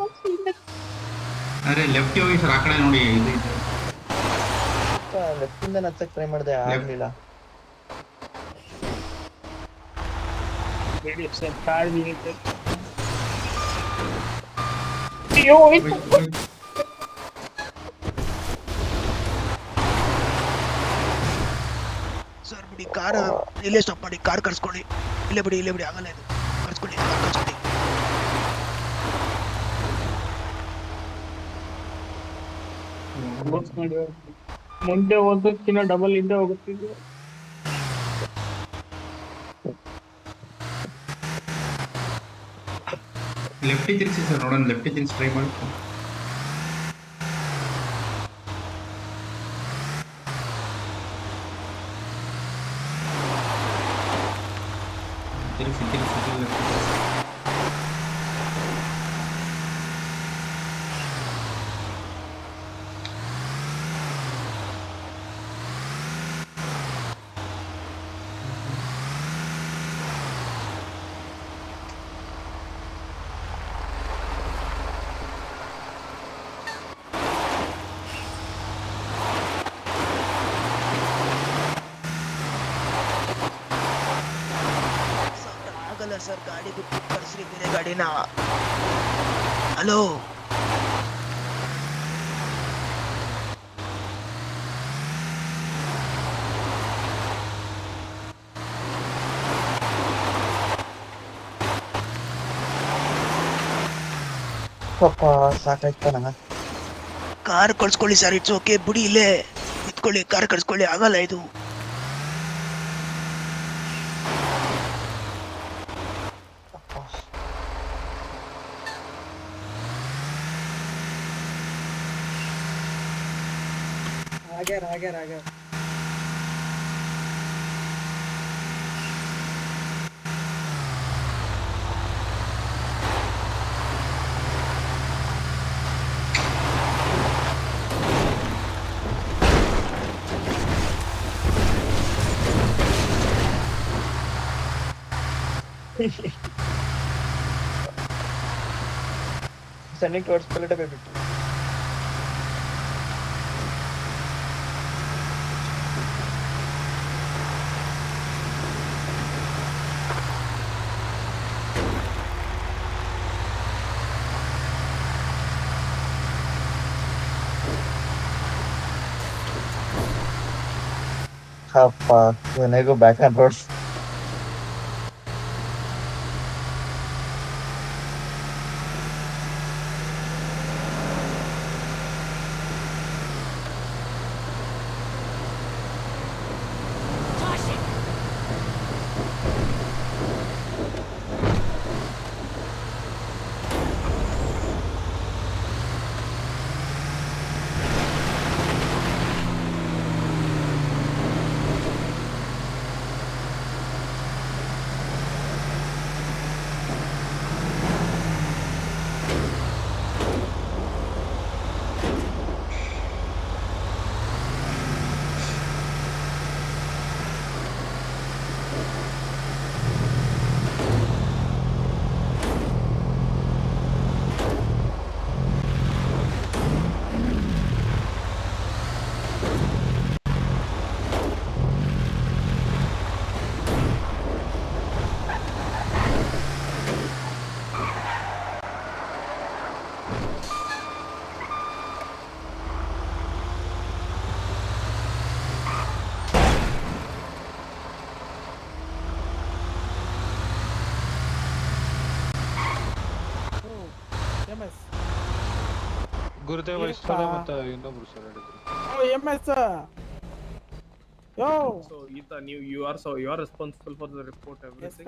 ಅರೆ ಲೆಫ್ಟ್ ಹೋಗಿ ಸರ್, ಆ ಕಡೆ ನೋಡಿ. ಲೆಫ್ಟ್ ಇಂದ ಹಚ್ಚಕ್ ಟ್ರೈ ಮಾಡಿದೆ, ಆಗ್ಲಿಲ್ಲ. ಸರ್ ಬಿಡಿ, ಕಾರ್ ಇಲ್ಲೇ ಸ್ಟಾಪ್ ಮಾಡಿ, ಕಾರ್ ಕರ್ಸ್ಕೊಳ್ಳಿ. ಇಲ್ಲೇ ಬಿಡಿ ಆಗಲ್ಲ, ಇದು ಕರ್ಸ್ಕೊಳ್ಳಿ. ಮುಂದೆ ಹೋಗೋದಕ್ಕಿಂತ ಡಬಲ್ ಹಿಂದೆ ಹೋಗುತ್ತಿದ್ವಿ. ಲೆಫ್ಟಿಗೆ ತಿರ್ಸಿ ಸರ್, ನೋಡೋಣ ಲೆಫ್ಟಿಗೆ ತಿರ್ಸಿ ಟ್ರೈ ಮಾಡ್ತೀನಿ. ತಿರ್ಸಿ ಲೆಫ್ಟ್ ಆಗಲ್ಲ ಸರ್, ಗಾಡಿ ಬಿಟ್ಟು ಕಳಿಸ್ರಿ ಬೇರೆ ಗಾಡಿನ. ಹಲೋ ಸಾಕಾಯ್ತ ನಂಗ. ಕಾರ್ ಕಳ್ಸ್ಕೊಳ್ಳಿ ಸರ್, ಇಟ್ಸ್ ಓಕೆ, ಬಿಡಿ ಇಲ್ಲೇ ನಿಂತ್ಕೊಳ್ಳಿ, ಕಾರ್ ಕಳ್ಸ್ಕೊಳ್ಳಿ, ಆಗಲ್ಲ ಇದು. ಆಗ್ಯಾರ sending towards Paletta Bay 50. Fuck, when I go back on roads. ಗುರುದೇವ ಇಷ್ಟಲ್ಲ ಮತ್ತೆ ಇನ್ನೊಬ್ರು ಸರ್ ಹೇಳಿದ್ರು. MS yo So Ethan, you are responsible for the report everything.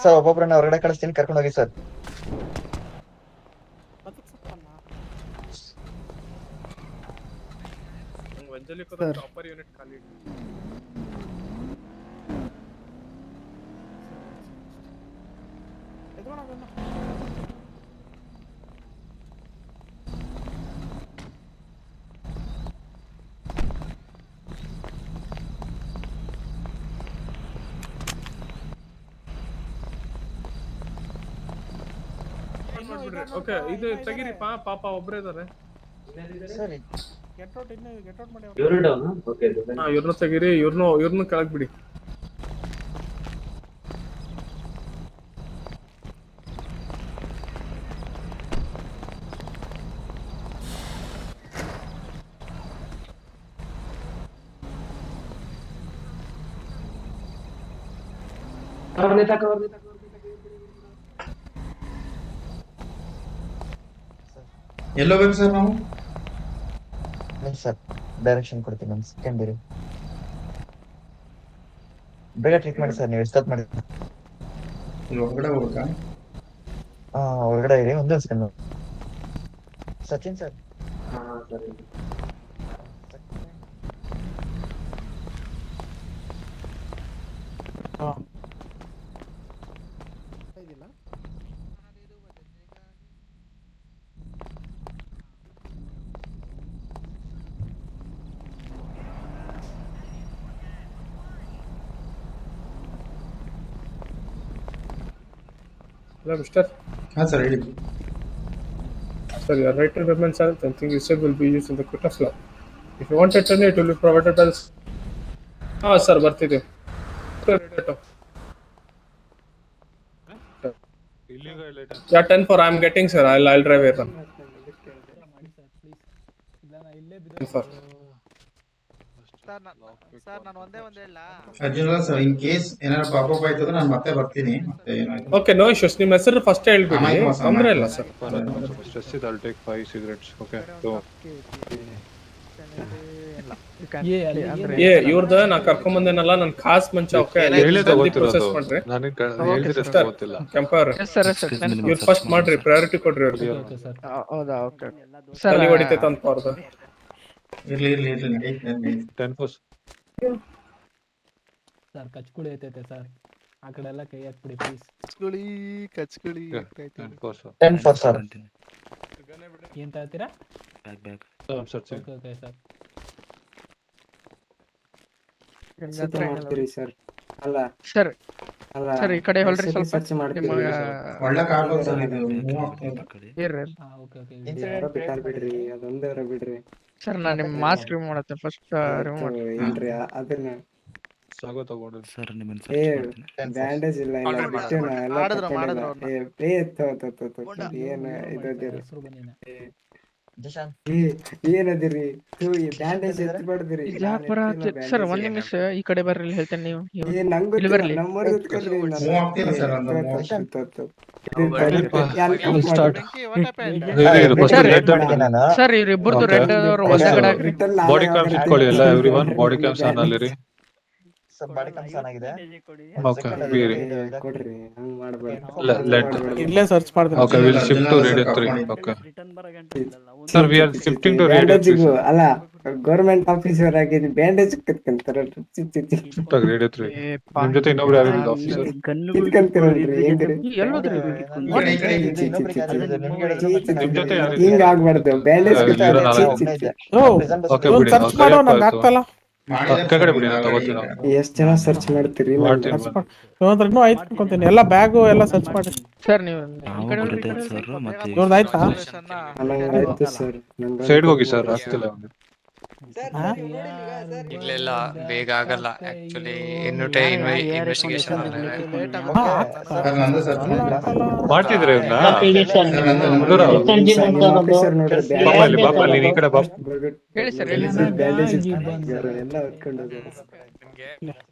Sir ಒಬ್ಬೊಬ್ಬರನ್ನ ಹೊರಗಡೆ ಕಳಿಸ್ತೀನಿ, ಕರ್ಕೊಂಡು ಹೋಗಿ ಸರ್. ವಂಜಲಿ को प्रॉपर यूनिट खाली ಓಕೆ ಇದು ತೆಗಿರಿ ಪಾಪ ಒಬ್ಬರೇ ಇದ್ದಾರೆ ಸರಿ ಗೆಟ್ ಔಟ್ ಮಾಡಿ ಇವರು ಡೌನ್. ಓಕೆ ಇವ್ರನ್ನ ತೆಗಿರಿ, ಇವ್ರನ್ನ ಕೆಳಗೆ ಬಿಡಿ. ಎಲ್ಲೋಗ್ಬೇಕು ಸರ್ ನಾವು? ಸರ್ ಡೈರೆಕ್ಷನ್ ಕೊಡ್ತೀನಿ ಒಂದು ಸೆಕೆಂಡ್ ಇರಿ. ಬೇಗ ಟ್ರೀಟ್ ಮಾಡಿ ಸರ್, ನೀವು ಎಷ್ಟೊತ್ತು ಮಾಡಿ ಹೊರಗಡೆ ಹೋಗ್ಬೇಕಾ? ಹೊರಗಡೆ ಇರಿ ಒಂದೇ second. Sachin sir. Hello, mister. sir, ಹೇಳಿ. Sir, your right to remain silent. Anything you said will be used in the court of law. If you want to attorney, it will be provided by the... sir, ಬರ್ತಿದೆ. Yeah, 10 for I'm getting, sir. I'll drive here. 10 for. Sir ನಾನು ಒಂದೇ ಹೇಳ ಅರ್ಜುನ ಸರ್, ಇನ್ ಕೇಸ್ ಏನಾದ್ರು ಪಾಪಪ್ ಆಯ್ತದ ನಾನು ಮತ್ತೆ ಬರ್ತೀನಿ. Okay, no issues. ನಿಮ್ಮ ಹೆಸರು ಫಸ್ಟ್ ಹೇಳ್ಬಿಡಿ, ತೊಂದ್ರೆ ಇಲ್ಲ sir. Stress it, I'll take 5 cigarettes. Okay. So ಇವ್ರದ್ದು ನಾ ಕರ್ಕೊಂಡ್ ಬಂದೇನಲ್ಲ ನನ್ ಖಾಸ್ ಮಂಚ. ಓಕೆ, ಪ್ರೊಸೆಸ್ ಮಾಡ್ರಿ. ಕೆಂಪರ್ ಇವ್ರು ಫಸ್ಟ್ ಮಾಡ್ರಿ, ಪ್ರಯಾರಿಟಿ ಕೊಡ್ರಿ ಅವ್ರಿಗೆ. ಹೌದಾ? ಓಕೆ ತಲೆ ಹೊಡಿತೈತೆ ಅಂತ ಅವ್ರದ್ದು. ಇರ್ಲಿ 10 for ಸರ್ ಕಚ್ಕುಳಿ ಐತೈತೆ ಸರ್, ಆ ಕಡೆ ಎಲ್ಲ ಕೈ ಹಾಕ್ಬಿಡಿ ಪ್ಲೀಸ್. ಕಚ್ಕುಳಿ 10 for sir. 10 for sir. ಏನ್ ತಗೋತೀರಾ? Bag sir. Okay sir. Sir ಅಲ್ಲ ಸರ್ ಅಲ್ಲ ಸರ್ ಈ ಕಡೆ ಹೊಳ್ರಿ ಸ್ವಲ್ಪ. ಸರ್ಚ್ ಮಾಡ್ತೀವಿ. ಒಳ್ಳೆ ಕಾರ್ ಸರ್ ಇದು. ಬಿಡ್ರಿ ಅದೊಂದೇ ಬಿಡ್ರಿ ಸರ್ ನಾನು ನಿಮ್ಮ ಮಾಸ್ಕ್ ರಿಮೂವ್ ಮಾಡತ್ತೆ ಫಸ್ಟ್. ರಿಮೂವ್ ಮಾಡಿ ಏನ್ರಿ ಅದನ್ನ ಸಾಗೋ ತಗೊಂಡು ಸರ್ ನಿಮ್ಮನ್ನ ಬ್ಯಾಂಡೇಜ್ ಇಲ್ಲ ಬಿಟ್ಟೇನ ಎಲ್ಲ ಏನು ಇದದಿರಿ ಏನದಿರಿ ಬ್ಯಾಂಡೇಜ್ ಎತ್ತಿ ಬಡ್ದಿರಿ. ಸರ್ ಒಂದ್ ನಿಮಿಷ ಈ ಕಡೆ ಬರ್ರಿ, ಹೇಳ್ತೇನೆ. ನೀವು ನಂಗೂ ಬರ್ಲಿ. ಸರ್ ಇವ್ರಿಬ್ಬರದು ರೆಡ್ ಒಂದೇ ಕಡೆ ಬಾಡಿ ಕ್ಯಾಮ್ಸ್ ಇಟ್ಕೊಳ್ಳಿ ಎಲ್ಲ, ಎವ್ರಿವನ್ ಬಾಡಿ ಕ್ಯಾಮ್ಸ್ ಆನ್ ಅಲ್ಲಿರಿ. ಬಾಡಿ ಕ್ಯಾಮ್ಸ್ ಆನ್ ಆಗಿದೆ. ಓಕೆ ಬೀರಿ ಕೊಡ್ರಿ ಹಂಗ ಮಾಡಬೇಡಿ. ಇಲ್ಲೇ ಸರ್ಚ್ ಮಾಡ್ತೀನಿ. Okay will shift to radio 3. Okay sir we are shifting to radio 3. ಅಲ್ಲ ಗವರ್ನಮೆಂಟ್ ಆಫೀಸರ್ ಆಗಿದ್ದು ಬ್ಯಾಂಡೇಜ್ ಕಟ್ಕೊಂತಾರ. ಶಿಫ್ಟ್ ಆಗಿ ರೇಡಿಯೋ 3. ನಿಮ್ಮ ಜೊತೆ ಇನ್ನೊಬ್ರು ಯಾರು ಇಲ್ಲ ಆಫೀಸರ್? ಇಟ್ಕೊಂತೀರಲ್ರಿ ಹೆಂಗ್ರಿ? ಎಲ್ಲೋದ್ರಿ? ನಿಮ್ಮ ಜೊತೆ ಯಾರು ಹಿಂಗ ಆಗ್ಬಾರ್ದು. ಬ್ಯಾಂಡೇಜ್ ಓಕೆ ಬಿಡಿ. ಸರ್ಚ್ ಮಾಡೋ ನಂಗೆ ಆಗ್ತಲ್ಲ. ಕೆಳಗಡೆ ಬಿಡಿ, ನಾನು ತಗೋತೀನಿ. ಎಷ್ಟ್ ಜನ ಸರ್ಚ್ ಮಾಡ್ತೀರಿ? ಇನ್ನೂ ಆಯ್ತು ಅನ್ಕೊಂತೀನಿ. ಎಲ್ಲ ಬ್ಯಾಗು ಎಲ್ಲ ಸರ್ಚ್ ಮಾಡಿ ಸರ್. ನೀವು ಇವ್ರದ್ದು ಆಯ್ತಾ? ಆಯ್ತು ಸರ್. ಸೈಡ್ ಹೋಗಿ ಸರ್, ಆಗ್ತಿಲ್ಲ ಅವ್ನಿಗೆ. ಇಲ್ಲ ಬೇಗ ಆಗಲ್ಲ ಆಕ್ಚುಲಿ. ಇನ್ವೆಸ್ಟಿಗೇಷನ್ ಮಾಡ್ತಿದ್ರೆ ಬಾಪಲ್ಲಿ ಈ ಕಡೆ ಬಾಪ್ ಹೇಳಿ ಸರ್. ಎಲ್ಲ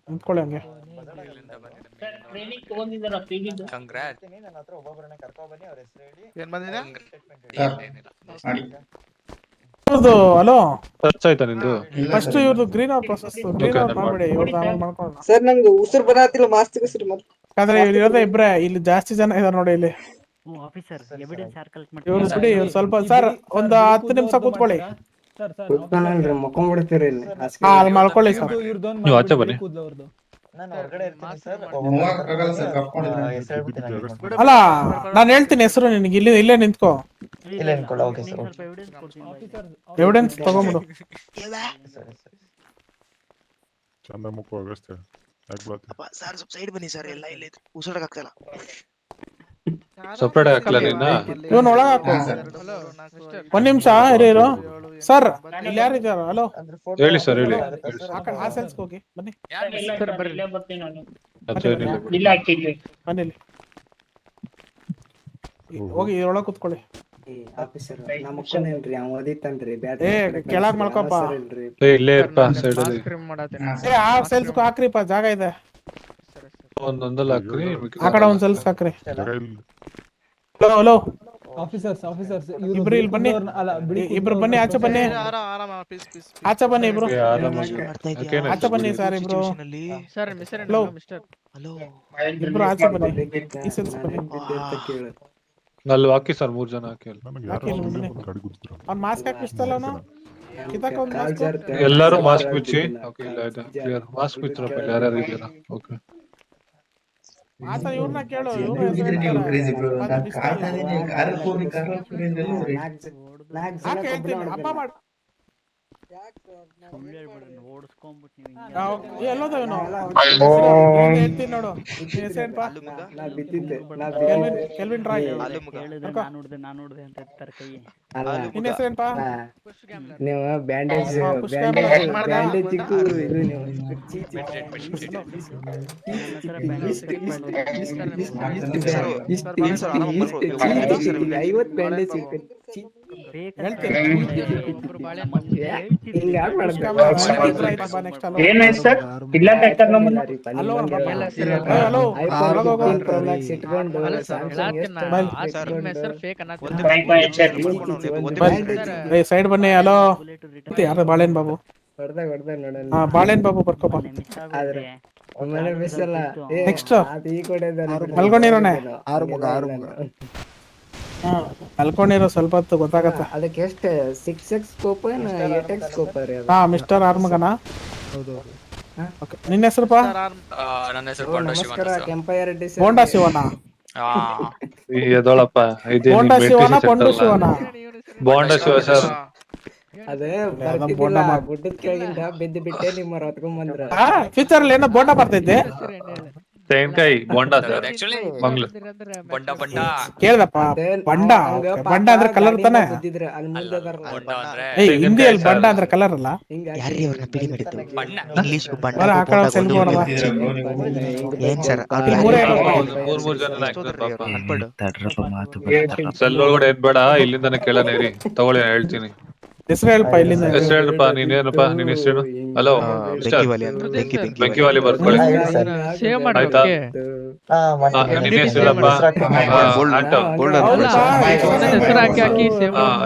ನಿಂತ್ಕೊಳ್ಳಿ ಹಂಗೆ. ಕಂಗ್ರಾಟ್. ಏನ್ ಬಂದಿದೆ? ಹಲೋ ಸರ್ಚ್ ಆಯ್ತಾ ನಿಂದು? ಫಸ್ಟ್ ಇವ್ರದ್ದು green out process green out ಮಾಡ್ಬಿಡಿ. ಇವ್ರದ್ದು ಆಮೇಲೆ ಮಾಡ್ಕೊಳ್ಳೋಣ. ಸರ್ ನಂಗೆ ಉಸಿರು ಬರತ್ತಿಲ್ಲ, ಮಾಸ್ಕ್ ಉಸಿರು ಮತ್ತೆ. ಆದ್ರೆ ಇವ್ರು ಇರೋದೇ ಇಬ್ರೆ, ಇಲ್ಲಿ ಜಾಸ್ತಿ ಜನ ಇದಾರೆ ನೋಡಿ ಇಲ್ಲಿ. ಇವ್ರು ಬಿಡಿ, ಇವ್ರು ಸ್ವಲ್ಪ ಸರ್ ಒಂದು 10 ನಿಮಿಷ ಕೂತ್ಕೊಳ್ಳಿ. ಕೂತ್ಕೊಂಡ್ರಿ ಮಕ್ಕೊಂಡ್ಬಿಡ್ತೀರಿ ಇಲ್ಲಿ. ಅಲ್ಲಿ ಮಾಡ್ಕೊಳ್ಳಿ ಸರ್. ನೀವು ಆಚೆ ಬನ್ನಿ. ನಾನು ಹೊರಗಡೆ ಇರ್ತೀನಿ ಸರ್. ಅಲ್ಲ ನಾನು ಹೇಳ್ತೀನಿ ಹೆಸರು ನಿನಗೆ. ಇಲ್ಲೇ ನಿಂತ್ಕೋ. ಇಲ್ಲೇ ನಿಂತ್ಕೊಳ್ಳ. Okay sir. ಎವಿಡೆನ್ಸ್ ತಗೊಂಬಿಡು. ಸರ್ ಸ್ವಲ್ಪ ಸೈಡ್ ಬನ್ನಿ ಸರ್. ಎಲ್ಲ ಇಲ್ಲಿ ಉಸಿರಾಡಕ್ ಆಗ್ತಿಲ್ಲ. ಸಪ್ರೇಟ್ ಹಾಕಲ್ಲ ನಿನ್ನ? ಇವನ್ ಒಳಗ ಹಾಕು. ಒಂದ್ ನಿಮಿಷ ಇರೋ ಸರ್. ಇಲ್ಲಿ ಯಾರು ಇದ್ದಾರ? ಹಲೋ ಹೇಳಿ ಸರ್, ಹೇಳಿ. ಆ ಸೆನ್ಸ್ ಹೋಗಿ ಬನ್ನಿ. ಬನ್ನಿ ಹೋಗಿ ಒಳಗೆ ಕೂತ್ಕೊಳ್ಳಿ. ಆಫೀಸರ್ ನಮ್ಮ ಮಕ್ಕಳೇನ್ರಿ ಅವ ಓದಿತ್ತನ್ರಿ ಬ್ಯಾಟ್. ಕೆಳಗ್ ಮಾಡ್ಕೊಪ್ಪ. ಇಲ್ಲೇ ಇರ್ಪ ಸೈಡ್ ಅಲ್ಲಿ. ಆ ಸೆಲ್ಸ್ ಹಾಕ್ರಿಪ್ಪ, ಜಾಗ ಇದೆ. ಒಂದೊಂದಲ್ಲಿ ಹಾಕ್ರಿ. ಆ ಕಡೆ ಒಂದ್ ಸೆಲ್ಸ್ ಹಾಕ್ರಿ. ಹಲೋ ಹಲೋ ಆಫೀಸರ್ಸ್ ಇಬ್ರು ಇಲ್ಲಿ ಬನ್ನಿ, ಇಬ್ರು ಬನ್ನಿ, ಆಚೆ ಬನ್ನಿ, ಆಚೆ ಬನ್ನಿ ಇಬ್ರು, ಆಚೆ ಬನ್ನಿ ಸರ್ ಇಬ್ರು, ಇಬ್ರು ಆಚೆ ಬನ್ನಿ, ಅಲ್ಲಿ ಹಾಕಿ ಸರ್ 3 ಜನ ಹಾಕಿ. ಅವ್ನು ಮಾಸ್ಕ್ ಹಾಕಿಸ್ತಲ್ಲ ಅವನು ಕಿತಾಕ ಒಂದು ಮಾಸ್ಕ್. ಎಲ್ಲರೂ ಮಾಸ್ಕ್ ಬಿಚ್ಚಿ. ಓಕೆ ಇಲ್ಲ ಇದೆ ಕ್ಲಿಯರ್. ಮಾಸ್ಕ್ ಬಿಚ್ಚರಪ್ಪ ಯಾರ್ಯಾರು ಇದ್ದೀರಾ? ಓಕೆ ಆತ ಇವ್ರನ್ನ ಕೇಳು, ಹೋಗಿದ್ರೆ ನೀವು ಕ್ರೇಜಿ ಬ್ರೋ. ನಾನು ಕಾರ್ನಲ್ಲಿ ಕಾರ್ ಹೋಗಿ ಕಾರ್ ಹಬ್ಬ ಮಾಡು. ಎಲ್ಲೋದವನು ಹೇಳ್ತೀನಿ ನೋಡು. ಹೆಸರೇನ್ಪಾ? ಕೆಲ್ವಿನ್ ರಾಯ್. ನಿನ್ನ ಹೆಸರೇನ್ಪಾ? ನೀವು ಬ್ಯಾಂಡೇಜ್ ಐವತ್ತು ಬ್ಯಾಂಡೇಜ್ ಏನಾಯ್ತು ಸರ್? ಇಲ್ಲ ಸೈಡ್ ಬನ್ನಿ. ಹಲೋ ಯಾರು? ಬಾಳೆನ್ ಬಾಬು. ಬಾಳೆನ್ ಬಾಬು ಬರ್ಕೋಪ. ನೆಕ್ಸ್ಟ್ ಮಲ್ಕೊಂಡಿರೋನೆ, ಮಲ್ಕೊಂಡಿರೋ ಸ್ವಲ್ಪ ಹೊತ್ತು ಗೊತ್ತಾಗತ್ತೆ. ಅದಕ್ಕೆ ಎಷ್ಟು 6x ಸ್ಕೋಪ್ ಏನು 8x ಸ್ಕೋಪ್ ರೀ? ಹಾ ಮಿಸ್ಟರ್ ಆರ್ಮಗನ. ಓಕೆ ನಿನ್ನ ಹೆಸರುಪ್ಪ? ನನ್ನ ಹೆಸರು ಕೆಂಪಯ್ಯ ರೆಡ್ಡಿ ಸರ್. ಬೋಂಡಾ ಶಿವನ? ಎದೋಳಪ್ಪ ಬೋಂಡಾ ಶಿವನ ಪೊಂಡು ಶಿವನ? ಬೋಂಡಾ ಶಿವ ಸರ್. ಅದೇ ಬರ್ತಿದ್ದಿಲ್ಲ, ಗುಡ್ಡದ ಕೆಳಗಿಂದ ಬಿದ್ದು ಬಿಟ್ಟೆ ನಿಮ್ಮವ್ರು ಹೊತ್ಕೊಂಡ್ ಬಂದ್ರ. ಫ್ಯೂಚರ್ ಅಲ್ಲಿ ಏನೋ ಬೋಂಡಾ ಬರ್ತೈತೆ. ತೆಂಕಾಯಿ ಬೋಂಡಾ ಸರ್. ಮಂಗ್ಳು ಕೇಳ್ದಪ್ಪ. ಬಂಡ ಬಂಡ ಅಂದ್ರೆ ಕಲರ್ ತಾನೆ? ಹಿಂದಿಯಲ್ಲಿ ಬಂಡ ಅಂದ್ರೆ ಕಲರ್ ಅಲ್ಲ. ಸೆಲ್ ಒಳಗಡೆ ಎದ್ ಬೇಡ, ಇಲ್ಲಿಂದಾನೆ ಕೇಳೋಣ ಇರಿ. ತಗೊಳ್ಳಿ ಹೇಳ್ತೀನಿ. ಹೆಸರು ಹೇಳಪ್ಪ. ಇಲ್ಲಿಂದ ಹೆಸರು ಹೇಳಪ್ಪ. ನೀನೇನಪ್ಪ ನಿನ್ನ ಹೆಸರು? ಹಲೋ ಬೆಂಕಿವಾಲಿ ಬರ್ಕೊಳ್ಳಿ ಆಯ್ತಾ? ನಿನ್ನ ಹೆಸರಪ್ಪ?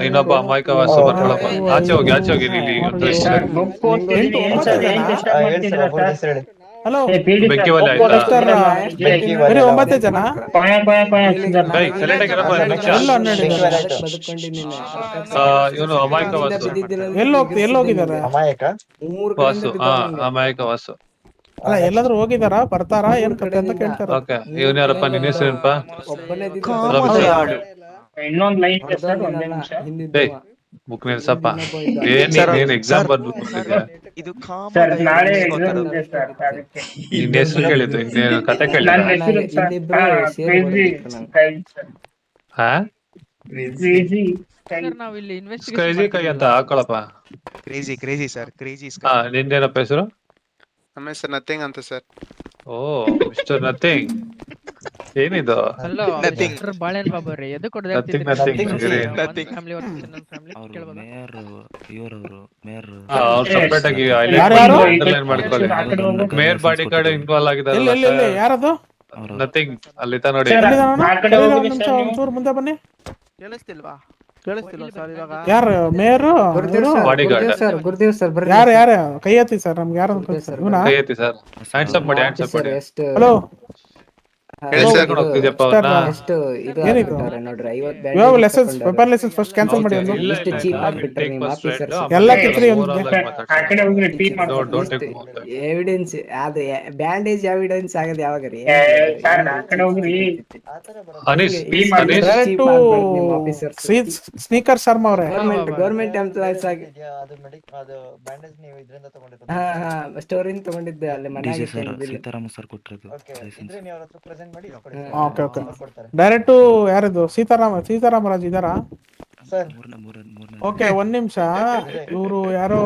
ಇನ್ನೊಬ್ಬ ಅಮಾಯಕ ವಾಸ ಬರ್ಕೊಳಪ್ಪ. ಆಚೆ ಹೋಗಿ ಆಚೆ ಹೋಗಿ. ಇಲ್ಲಿ ಹಲೋ ಬೆಂಕಿವಾಲಿ ಆಯ್ತಾ? ಬರೀ 9 ಜನ. ಇವನು ಅಮಾಯಕ ವಾಸು. ಎಲ್ಲೋಗಿದಾರೆ? ವಾಸು ಅಮಾಯಕ ವಾಸು. ಅಲ್ಲ ಎಲ್ಲಾದ್ರೂ ಹೋಗಿದಾರ? ಬರ್ತಾರಾ ಏನ್ ಕತೆ ಅಂತ ಕೇಳ್ತಾರ. ಓಕೆ ಇವನ್ ಯಾರಪ್ಪ? ನಿನ್ನ ಹೆಸರೇನಪ್ಪ? ಇನ್ನೊಂದು ಲೈನ್ ಸರ್, ಒಂದೇ ನಿಮಿಷ. ಬುಕ್ ನಿಲ್ಸಪ್ಪ. ಏನ್ ಎಕ್ಸಾಮ್ ಬರ್ಬಿಟ್ಟಿದ್ಯಾ? ಸರ್ ನಾಳೆ ಎಕ್ಸಾಮ್ ಇದೆ ಸರ್, ಅದಕ್ಕೆ. ನಿನ್ನ ಹೆಸರು ಕೇಳಿದ್ದು, ಇನ್ನೇನು ಕತೆ ಕೇಳಿದ? ನನ್ನ ಹೆಸರು ಹಾ ಸ್ಕೈಜಿ ಕೈ ಅಂತ ಹಾಕೊಳಪ್ಪ. Crazy sir, crazy. ನಿಂದೇನಪ್ಪ ಹೆಸರು? ನಮ್ಮ ಹೆಸರು ನಥಿಂಗ್ ಅಂತ ಸರ್. ಓ ಮಿಸ್ಟರ್ ನಥಿಂಗ್. ಏನಿದು? ಬಾಳೆನ್ ಬಾಬು ರೀ. ಎದು ಸಪ್ರೇಟ್ ಆಗಿ ಮಾಡ್ಕೊಳ್ಳಿ. ಮೇಯರ್ ಬಾಡಿ ಕಾರ್ಡ್ ಇನ್ವಾಲ್ವ್ ಆಗಿದ್ದಾರೆ. ಯಾರದು? ನಥಿಂಗ್ ಅಲ್ಲಿ ತಾ ನೋಡಿ. ಒಂಚೂರು ಮುಂದೆ ಬನ್ನಿ. ಕೇಳಿಸ್ತಿಲ್ವಾ ಸರ್ ಇವಾಗ? ಯಾರು ಮೇಯರ್? ಗುರುದೇವ್ ಸರ್ ಬರ್ರಿ. ಯಾರು ಕೈ ಎತ್ತಿ ಸರ್. ನಮ್ಗೆ ಯಾರು ಇವನಾ? ಕೈ ಎತ್ತಿ ಸರ್. ಹ್ಯಾಂಡ್ಸ್ ಅಪ್ ಮಾಡಿ, ಹ್ಯಾಂಡ್ಸ್ ಅಪ್ ಮಾಡಿ. ಹಲೋ ಹೋಗ್ತಿದ್ಯಪ್ಪ ಅವ್ರನ್ನ. ಎಷ್ಟು ಇದು ನೋಡ್ರಿ 50 ಇವಾಗ lessons paper lessons first cancel ಮಾಡಿ. ಇಷ್ಟು ಚೀಪ್ ಆಗ್ಬಿಟ್ರೆ ನಿಮ್ಮ ಆಫೀಸರ್ಸ್ ಎಲ್ಲ ಕಿತ್ರಿ. ಎವಿಡೆನ್ಸ್ ಅದು ಬ್ಯಾಂಡೇಜ್ ಎವಿಡೆನ್ಸ್ ಆಗದ ಯಾವಾಗ ರೀ? ಸ್ನೀಕರ್ ಶರ್ಮಾ ಅವರೇ, ಗವರ್ಮೆಂಟ್ ಎಂಪ್ಲಾಯ್ಸ್ ಆಗಿ ಸ್ಟೋರ್ ಇಂದ ತಗೊಂಡಿದ್ದೆ ಅಲ್ಲಿ ಮನೆಗೆ. ಸೀತಾರಾಮ ಸರ್ ಕೊಟ್ಟಿರೋದು. Okay okay. ಡೈರೆಕ್ಟ್ ಯಾರದು? ಸೀತಾರಾಮರಾಜ್ ಇದಾರಾ? ಓಕೆ ಒಂದ್ ನಿಮಿಷ. ಇವರು ಯಾರೋ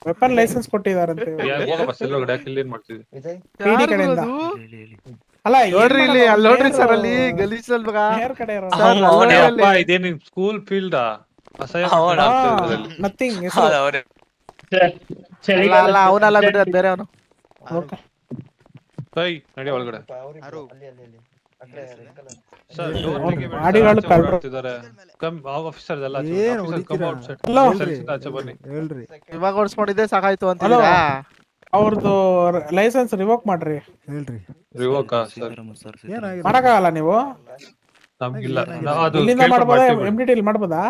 ವೆಪನ್ ಲೈಸೆನ್ಸ್ ಕೊಟ್ಟಿದಾರಂತೆ ಪಿಡಿ ಕಡೆಯಿಂದ. ಅಲ್ಲ ನೋಡ್ರಿ ಇಲ್ಲಿ, ಅಲ್ಲಿ ನೋಡ್ರಿ ಸರ್, ಅಲ್ಲಿ ಗಲೀಜ್ ಕಡೆ ಇದೇನು ಸ್ಕೂಲ್ ಫೀಲ್ಡ್? ನಥಿಂಗ್. ಅಲ್ಲ ಅವನಲ್ಲ ಬಿಡ್ರಿ, ಬೇರೆ ಅವನು. ನಡಿ ಒಳಗಡೆ. ಸರ್ ಗಾಡಿಗಳು ಕಳ್ರು ಓಡಾಡ್ತಿದ್ದಾರೆ. ಕಮ್ ಆಫೀಸರ್ ಎಲ್ಲ ಏನ್ ಆಫೀಸರ್ ಹೊಡಿತೀರಾ? Come outside. ಹಲೋ ಆಚೆ ಬನ್ನಿ. ಹೇಳ್ರಿ ಇವಾಗ ಓಡಿಸ್ಕೊಂಡಿದ್ದೆ ಸಾಕಾಯ್ತು ಅಂತ ಹಲೋ ಅವ್ರದ್ದು ಲೈಸೆನ್ಸ್ ರಿವೋಕ್ ಮಾಡ್ರಿ. ಹೇಳ್ರಿ ರಿವೋಕಾ ಸರ್? ಏನಾಗಿದೆ? ಮಾಡಕ್ಕಾಗಲ್ಲ ನೀವು ನಮ್ಗಿಲ್ಲ. ಅದು ಇಲ್ಲಿಂದ ಮಾಡ್ಬೋದಾ MDT ಇಲ್ಲಿ ಮಾಡ್ಬೋದಾ?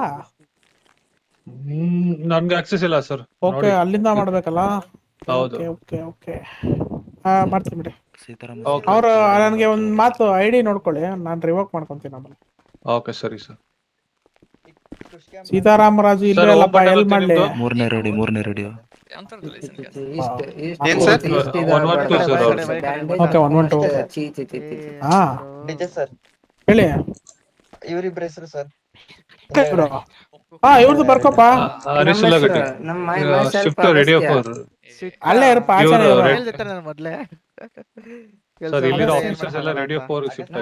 ನನ್ಗೆ ಆಕ್ಸೆಸ್ ಇಲ್ಲ ಸರ್. ಓಕೆ ಅಲ್ಲಿಂದ ಮಾಡ್ಬೇಕಲ್ಲ. ಹೌದು. ಓಕೆ ಓಕೆ ಮಾಡ್ತೀನಿ ಬಿಡಿ. Okay. ಅವ್ರು ನನಗೆ ಒಂದ್ ಮಾತು ID ನೋಡ್ಕೊಳ್ಳಿ, ನಾನು ರಿವೋಕ್ ಮಾಡ್ಕೊಂತೀನಿ ಆಮೇಲೆ. ಓಕೆ ಸರಿ ಸರ್. ಸೀತಾರಾಮರಾಜು ಇಲ್ಲೇ ಅಲ್ಲಪ್ಪ, ಎಲ್ ಮಾಡ್ಲಿ? ಮೂರನೇ ರೇಡಿಯೋ ಏನ್ ಸರ್? ಓಕೆ 112. ಹಾ ಹೇಳಿ. ಇವರಿಬ್ರ ಹೆಸರು ಸರ್? ಹಾ ಇವ್ರದ್ದು ಬರ್ಕೋಪ. ಶಿಫ್ಟ್ ರೇಡಿಯೋ 4 ಅಲ್ಲೇ ಇರಪ್ಪ, ಆಚೆ ಮೊದ್ಲೇ ಸರ್ ಇಲ್ಲಿರೋ ಆಫೀಸರ್ಸ್ ಎಲ್ಲ ರೇಡಿಯೋ 4 ಶಿಫ್ಟ್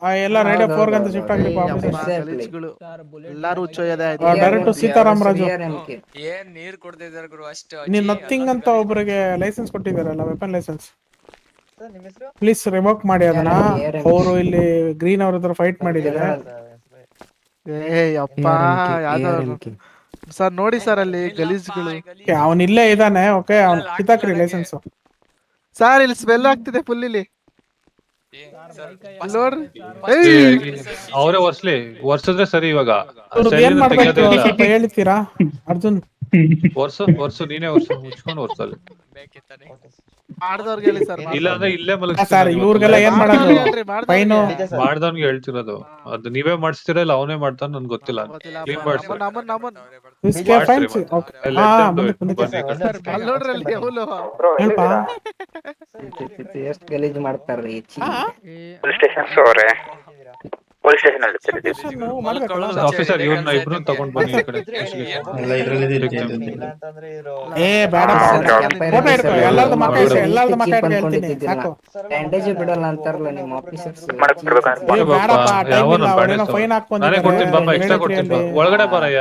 ಆಗಿ ಎಲ್ಲ ರೇಡಿಯೋ 4 ಅಂತ ಶಿಫ್ಟ್ ಆಗಿರಪ್ಪ. ಎಲ್ಲಾರು ಹುಚ್ಚೋಯದೆ ಡೈರೆಕ್ಟ್ ಸೀತಾರಾಮರಾಜು ಏನ್ ನೀರ್ ಕೊಡ್ತಿದಾರೆ ಗುರು ಅಷ್ಟು. ನೀನ್ ನಥಿಂಗ್ ಅಂತ ಒಬ್ಬರಿಗೆ ಲೈಸೆನ್ಸ್ ಕೊಟ್ಟಿದಾರಲ್ಲ, ವೆಪನ್ ಲೈಸೆನ್ಸ್. ಸರ್ ನಿಮ್ಮ ಹೆಸರು? ಪ್ಲೀಸ್ ರಿವೋಕ್ ಮಾಡಿ ಅದನ್ನ. ಅವರು ಇಲ್ಲಿ ಗ್ರೀನ್ ಅವ್ರ ಹತ್ರ ಫೈಟ್ ಮಾಡಿದ್ದಾರೆ. ಅಪ್ಪ ಯಾವ್ದೋ ಸರ್ ನೋಡಿ ಸರ್ ಅಲ್ಲಿ ಗಲೀಜ್ಗಳು. ಅವನ್ ಇಲ್ಲೇ ಇದಾನೆ. ಓಕೆ ಅವ್ನ್ ಕಿತ್ತಾಕ್ರಿ ಲೈಸೆನ್ಸ್. ಸರ್ ಇಲ್ಲಿ ಸ್ಮೆಲ್ ಆಗ್ತಿದೆ ಫುಲ್ ಇಲ್ಲಿ ನೋಡ್ರಿ. ಅವರೇ ವರ್ಷದ್ರೆ ಸರಿ. ಇವಾಗ ಏನ್ ಮಾಡ್ಬೇಕು ಸ್ವಲ್ಪ ಹೇಳ್ತೀರಾ ಅರ್ಜುನ್? ವರ್ಷ ನೀನೇ ಮುಚ್ಕೊಂಡು ವರ್ಷಲ್ಲಿ ಮಾಡ್ದವ್ರಿಗೆ ಹೇಳಿ ಸರ್. ಇಲ್ಲ ಅಂದ್ರೆ ಇಲ್ಲೇ ಸರ್ ಇವ್ರಿಗೆಲ್ಲ ಏನ್ ಮಾಡೋದು? ಫೈನು ಮಾಡ್ದವ್ನಿಗೆ ಹೇಳ್ತಿರೋದು. ಅದು ನೀವೇ ಮಾಡಿಸ್ತೀರಾ ಇಲ್ಲ ಅವನೇ ಮಾಡ್ತಾನ ನನ್ಗೆ ಗೊತ್ತಿಲ್ಲ. ಕ್ಲೀನ್ ಮಾಡ್ಸಿ. ಎಷ್ಟು ಗಲೀಜ್ ಮಾಡ್ತಾರ್ರಿ. ಪೊಲೀಸ್ ಸ್ಟೇಷನ್ ಅಲ್ಲಿ ಆಫೀಸರ್ ಇವ್ರನ್ನ ಇಬ್ರು ತಗೊಂಡ್ ಬನ್ನಿ ಈ ಕಡೆ. ಬ್ಯಾಂಡೇಜ್ ಬಿಡಲ್ಲ ಅಂತಾರಲ್ಲ ನಿಮ್ಮ ಆಫೀಸರ್ಸ್. ಫೈನ್ ನಾನೇ ಕೊಡ್ತೀನಿ ಬಾಪ, ಎಕ್ಸ್ಟ್ರಾ ಕೊಡ್ತೀನಿ ಬಾ. ಒಳಗಡೆ ಬರಯ್ಯ.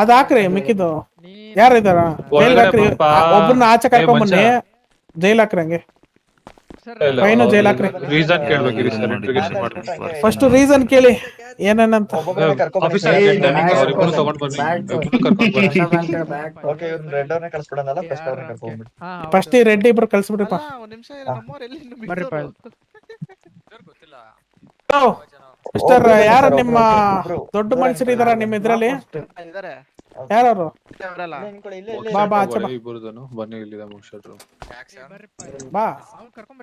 ಅದ್ ಹಾಕ್ರಿ ಮಿಕ್ಕಿದ್ದು. ಯಾರು ಇದಾರ? ಒಬ್ಬರನ್ನ ಆಚೆ ಕರ್ಕೊಂಡ್ ಬನ್ನಿ, ಜೈಲ್ ಹಾಕ್ರಿ. ಹಂಗೆ ಫೈನು ಜೈಲ್ ಹಾಕ್ರಿ. ರೀಸನ್ ಕೇಳ್ಬೇಕಿರಿ ಸರ್, ಇಂಟ್ರೋಗೇಷನ್ ಮಾಡ್ತೀನಿ. ಫಸ್ಟ್ ರೀಸನ್ ಕೇಳಿ ಏನೇನಂತ. ಆಫೀಸರ್ ಅವರಿಬ್ರು ತಗೊಂಡ್ ಬನ್ನಿ. ಓಕೆ ಇವ್ರನ್ನ ರೆಡ್ ಅವ್ರನ್ನ ಕಳಿಸ್ಬಿಡೋಣಲ್ಲ, ಫಸ್ಟ್ ಅವ್ರನ್ನ ಕರ್ಕೊಂಡ್ಬಿಡಿ. ಫಸ್ಟ್ ಈ ರೆಡ್ ಇಬ್ರು ಕಳ್ಸ್ಬಿಡ್ರಿಪ್ಪ. ಮಿಸ್ಟರ್ ಯಾರು ನಿಮ್ಮ ದೊಡ್ಡ ಮನುಷ್ಯರು ಇದಾರ ನಿಮ್ಮ ಇದ್ರಲ್ಲಿ? ಯಾರು? ಬಾ ಆಚೆ ಬಾ. ಬನ್ನಿ ಇಲ್ಲಿದೆ ಮುಗಿಸ್ರು. ಬಾ